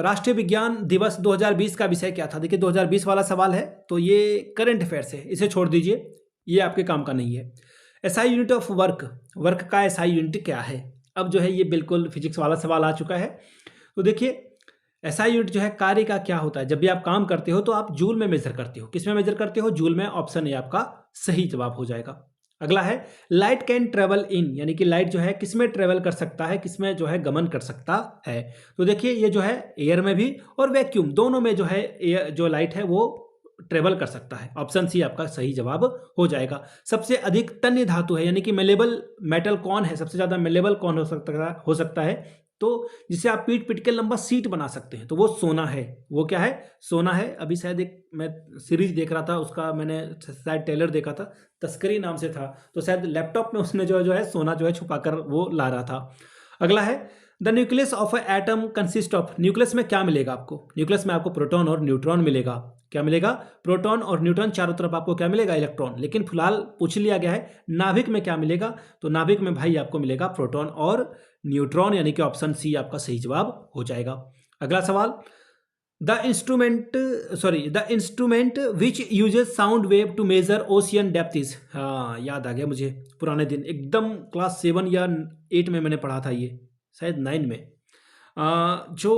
राष्ट्रीय विज्ञान दिवस 2020 का विषय क्या था? देखिए 2020 वाला सवाल है, तो ये करंट अफेयर्स है, इसे छोड़ दीजिए, ये आपके काम का नहीं है। SI unit of work, work का एसआई यूनिट क्या है? अब जो है ये बिल्कुल फिजिक्स वाला सवाल आ चुका है। तो देखिए एसआई यूनिट जो है कार्य का क्या होता है। जब भी आप काम करते हो तो आप जूल में मेजर करते हो। किस में मेजर करते हो? जूल में। ऑप्शन ए आपका सही जवाब हो जाएगा। अगला है लाइट कैन ट्रेवल इन, यानी कि लाइट जो है किसमें ट्रेवल कर सकता है, किसमें जो है गमन कर सकता है। तो देखिए ये जो है एयर में भी और वैक्यूम दोनों में जो है एयर जो लाइट है वो ट्रेवल कर सकता है। ऑप्शन सी आपका सही जवाब हो जाएगा। सबसे अधिक तन्य धातु है, यानी कि मेलेबल मेटल कौन है? सबसे ज्यादा मेलेबल कौन हो सकता है? तो जिसे आप पीट पीट के लंबा सीट बना सकते हैं, तो वो सोना है। वो क्या है? सोना है। अभी शायद एक मैं सीरीज देख रहा था, उसका मैंने शायद ट्रेलर देखा था, तस्करी नाम से था, तो शायद लैपटॉप में उसने जो है सोना जो है छुपाकर वो ला रहा था। अगला है the nucleus of atom consist of, nucleus में क्या मिलेगा आपको? न्यूक्लियस में आपको प्रोटॉन और न्यूट्रॉन मिलेगा। क्या मिलेगा? प्रोटॉन और न्यूट्रॉन। चारों तरफ आपको क्या मिलेगा? इलेक्ट्रॉन। लेकिन फिलहाल पूछ लिया गया है नाभिक में क्या मिलेगा, तो नाभिक में भाई आपको मिलेगा प्रोटॉन और न्यूट्रॉन, यानी कि ऑप्शन सी आपका सही जवाब हो जाएगा। अगला सवाल, the instrument which uses sound wave to measure ocean depth is, हाँ याद आ गया मुझे, पुराने दिन एकदम क्लास 7 या 8 में मैंने पढ़ा था, ये शायद 9 में। जो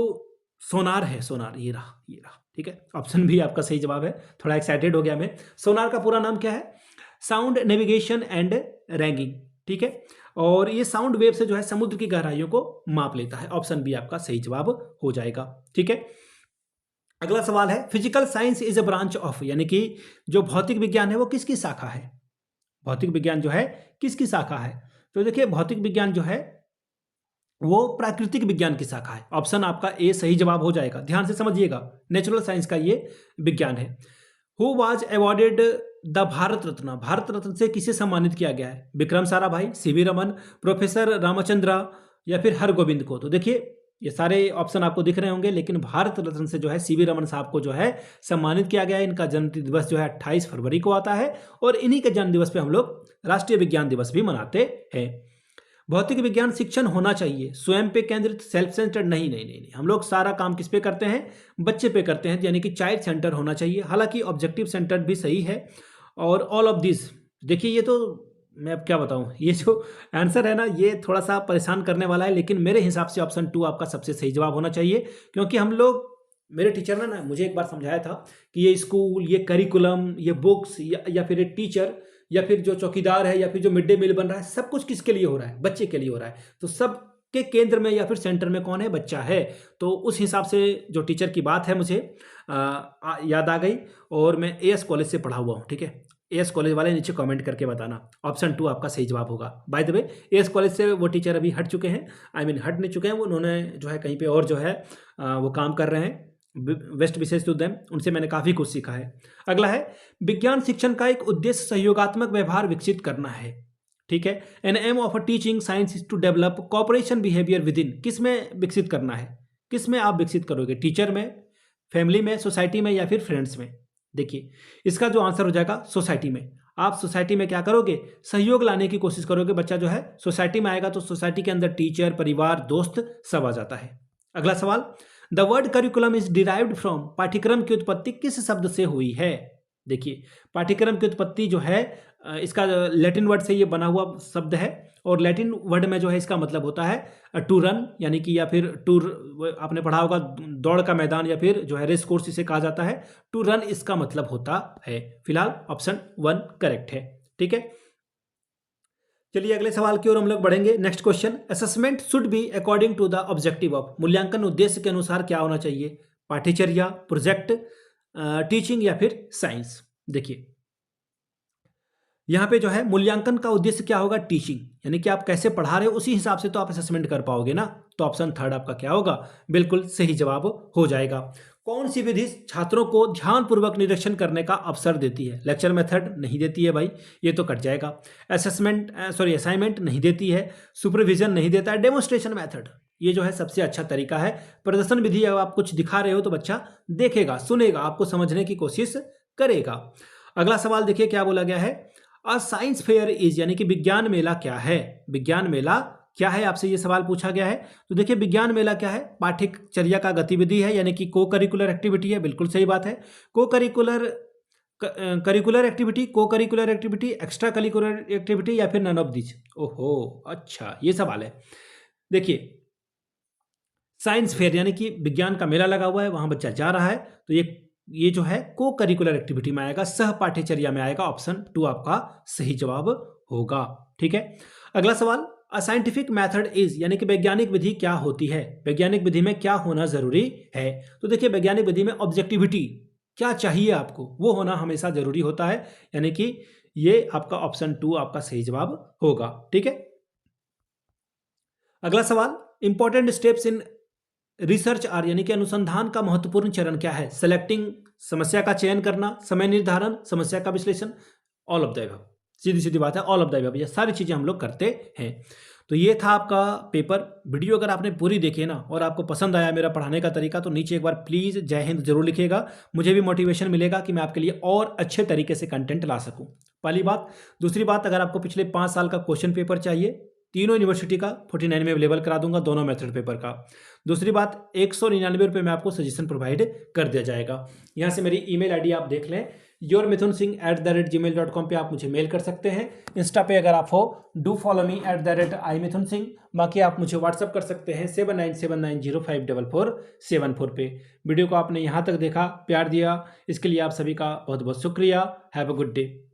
सोनार है, सोनार, ये रहा, ये रहा, ठीक है, ऑप्शन भी आपका सही जवाब है। थोड़ा एक्साइटेड हो गया मैं। सोनार का पूरा नाम क्या है? साउंड नेविगेशन एंड रैंगिंग, ठीक है, और ये साउंड वेव से जो है समुद्र की गहराइयों को माप लेता है। ऑप्शन बी आपका सही जवाब हो जाएगा, ठीक है। अगला सवाल है physical science is a branch of, यानी कि जो भौतिक विज्ञान है वो किसकी शाखा है? भौतिक विज्ञान जो है किसकी शाखा है? तो देखिए भौतिक विज्ञान जो है वो प्राकृतिक विज्ञान की शाखा है। ऑप्शन आपका ए सही जवाब हो जाएगा। ध्यान से समझिएगा, नेचुरल साइंस का ये विज्ञान है। Who was awarded the Bharat Ratna, Bharat Ratna से किसे सम्मानित किया गया है? विक्रम साराभाई, सीवी रमन, प्रोफेसर रामचंद्रा या फिर हरगोविंद को? तो देखिए ये सारे ऑप्शन आपको दिख रहे होंगे, लेकिन भारत रत्न से जो है सीवी रमन साहब को जो है सम्मानित किया गया है। इनका जन्म दिवस जो है 28 फरवरी को आता है और इन्हीं के जन्म दिवस पे हम लोग राष्ट्रीय विज्ञान दिवस भी मनाते हैं। भौतिक विज्ञान शिक्षण होना चाहिए, स्वयं पे केंद्रित, सेल्फ सेंटर्ड नहीं, नहीं नहीं नहीं। हम लोग सारा काम किस पे करते हैं? बच्चे पे करते हैं, यानी कि चाइल्ड सेंटर होना चाहिए। हालांकि ऑब्जेक्टिव सेंटर्ड भी सही है और ऑल ऑफ दिस। देखिए ये तो मैं अब क्या बताऊं, ये जो आंसर है ना ये थोड़ा सा परेशान करने वाला है, लेकिन मेरे हिसाब से ऑप्शन 2 आपका सबसे सही जवाब होना चाहिए। क्योंकि हम लोग, मेरे टीचर ने ना मुझे एक बार समझाया था कि ये स्कूल, ये करिकुलम, ये बुक्स या फिर ये टीचर या फिर जो चौकीदार है या फिर जो मिड डे मील बन रहा है, सब कुछ किसके लिए हो रहा है? बच्चे के लिए हो रहा है। तो सब के केंद्र में या फिर सेंटर में कौन है? बच्चा है। तो उस हिसाब से जो टीचर की बात है मुझे याद आ गई। और मैं एएस कॉलेज से पढ़ा हुआ हूँ, ठीक है। एएस कॉलेज वाले नीचे कमेंट करके बताना, ऑप्शन 2 आपका सही जवाब होगा। By the way as college से वो टीचर अभी हट चुके हैं, हट नहीं चुके हैं वो, उन्होंने जो है कहीं पे और जो है वो काम कर रहे हैं। वेस्ट विशेष टू देम, उनसे मैंने काफ़ी कुछ सीखा है। अगला है विज्ञान शिक्षण का एक उद्देश्य सहयोगात्मक व्यवहार विकसित करना है, ठीक है। An aim of teaching science is to develop cooperation behaviour within, किस में विकसित करना है? किस में आप विकसित करोगे? टीचर में, फैमिली में, सोसाइटी में या फिर फ्रेंड्स में? देखिए इसका जो आंसर हो जाएगा सोसाइटी में। आप सोसाइटी में क्या करोगे, सहयोग लाने की कोशिश करोगे। बच्चा जो है सोसाइटी में आएगा तो सोसाइटी के अंदर टीचर, परिवार, दोस्त सब आ जाता है। अगला सवाल, the word curriculum is derived from, पाठ्यक्रम की उत्पत्ति किस शब्द से हुई है। देखिए पाठ्यक्रम की उत्पत्ति जो है इसका लैटिन वर्ड से ये बना हुआ शब्द है और लैटिन वर्ड में जो है इसका मतलब होता है टू रन, यानी कि या फिर टूर, आपने पढ़ा होगा दौड़ का मैदान या फिर जो है रेस कोर्स इसे कहा जाता है। टू रन इसका मतलब होता है। फिलहाल ऑप्शन 1 करेक्ट है। ठीक है, चलिए अगले सवाल की ओर हम लोग बढ़ेंगे। Next question, assessment should be according to the objective of, मूल्यांकन उद्देश्य के अनुसार क्या होना चाहिए, पाठ्यचर्या, प्रोजेक्ट, टीचिंग या फिर साइंस। देखिए यहाँ पे जो है मूल्यांकन का उद्देश्य क्या होगा, टीचिंग, यानी कि आप कैसे पढ़ा रहे हो उसी हिसाब से तो आप असेसमेंट कर पाओगे ना। तो ऑप्शन 3 आपका क्या होगा, बिल्कुल सही जवाब हो जाएगा। कौन सी विधि छात्रों को ध्यानपूर्वक निरीक्षण करने का अवसर देती है, लेक्चर मेथड नहीं देती है भाई, ये तो कट जाएगा। असाइनमेंट नहीं देती है, सुपरविजन नहीं देता है, डेमोन्स्ट्रेशन मेथड ये जो है सबसे अच्छा तरीका है। प्रदर्शन विधि, अब आप कुछ दिखा रहे हो तो बच्चा देखेगा, सुनेगा, आपको समझने की कोशिश करेगा। अगला सवाल देखिए क्या बोला गया है, अ साइंस फेयर इज, यानी कि विज्ञान मेला क्या है, विज्ञान मेला क्या है, आपसे ये सवाल पूछा गया है। तो देखिए विज्ञान मेला क्या है, पाठ्यचर्या का गतिविधि है, यानी कि को करिकुलर एक्टिविटी है, बिल्कुल सही बात है। को करिकुलर एक्टिविटी, को curricular activity, extra curricular activity या फिर नन ऑफ दिस। ओहो अच्छा ये सवाल है। देखिए साइंस फेयर यानी कि विज्ञान का मेला लगा हुआ है, वहां बच्चा जा रहा है, तो ये जो है को करिकुलर एक्टिविटी में आएगा, सह पाठ्यचर्या में आएगा। ऑप्शन 2 आपका सही जवाब होगा। ठीक है, अगला सवाल, अ साइंटिफिक मेथड इज, यानी कि वैज्ञानिक विधि क्या होती है, वैज्ञानिक विधि में क्या होना जरूरी है। तो देखिए वैज्ञानिक विधि में ऑब्जेक्टिविटी क्या चाहिए आपको, वो होना हमेशा जरूरी होता है, यानी कि ये आपका ऑप्शन 2 आपका सही जवाब होगा। ठीक है, अगला सवाल, important steps in research are, यानी कि अनुसंधान का महत्वपूर्ण चरण क्या है, सेलेक्टिंग, समस्या का चयन करना, समय निर्धारण, समस्या का विश्लेषण, ऑल ऑफ द अबव। सीधी सीधी बात है, ऑल ऑफ द अबव, ये सारी चीजें हम लोग करते हैं। तो ये था आपका पेपर। वीडियो अगर आपने पूरी देखी ना और आपको पसंद आया मेरा पढ़ाने का तरीका, तो नीचे एक बार प्लीज जय हिंद जरूर लिखिएगा, मुझे भी मोटिवेशन मिलेगा कि मैं आपके लिए और अच्छे तरीके से कंटेंट ला सकूं। पहली बात। दूसरी बात, अगर आपको पिछले 5 साल का क्वेश्चन पेपर चाहिए, तीनों यूनिवर्सिटी का 49 में अवेलेबल करा दूंगा, दोनों मेथड पेपर का। दूसरी बात, 199 में आपको सजेशन प्रोवाइड कर दिया जाएगा। यहाँ से मेरी ईमेल आईडी आप देख लें, yourmithunsingh@gmail.com पे आप मुझे मेल कर सकते हैं। इंस्टा पे अगर आप हो डू फॉलो मी @imithunsingh। बाकी आप मुझे व्हाट्सअप कर सकते हैं 7979054474 पे। वीडियो को आपने यहाँ तक देखा, प्यार दिया, इसके लिए आप सभी का बहुत बहुत शुक्रिया। Have a good day.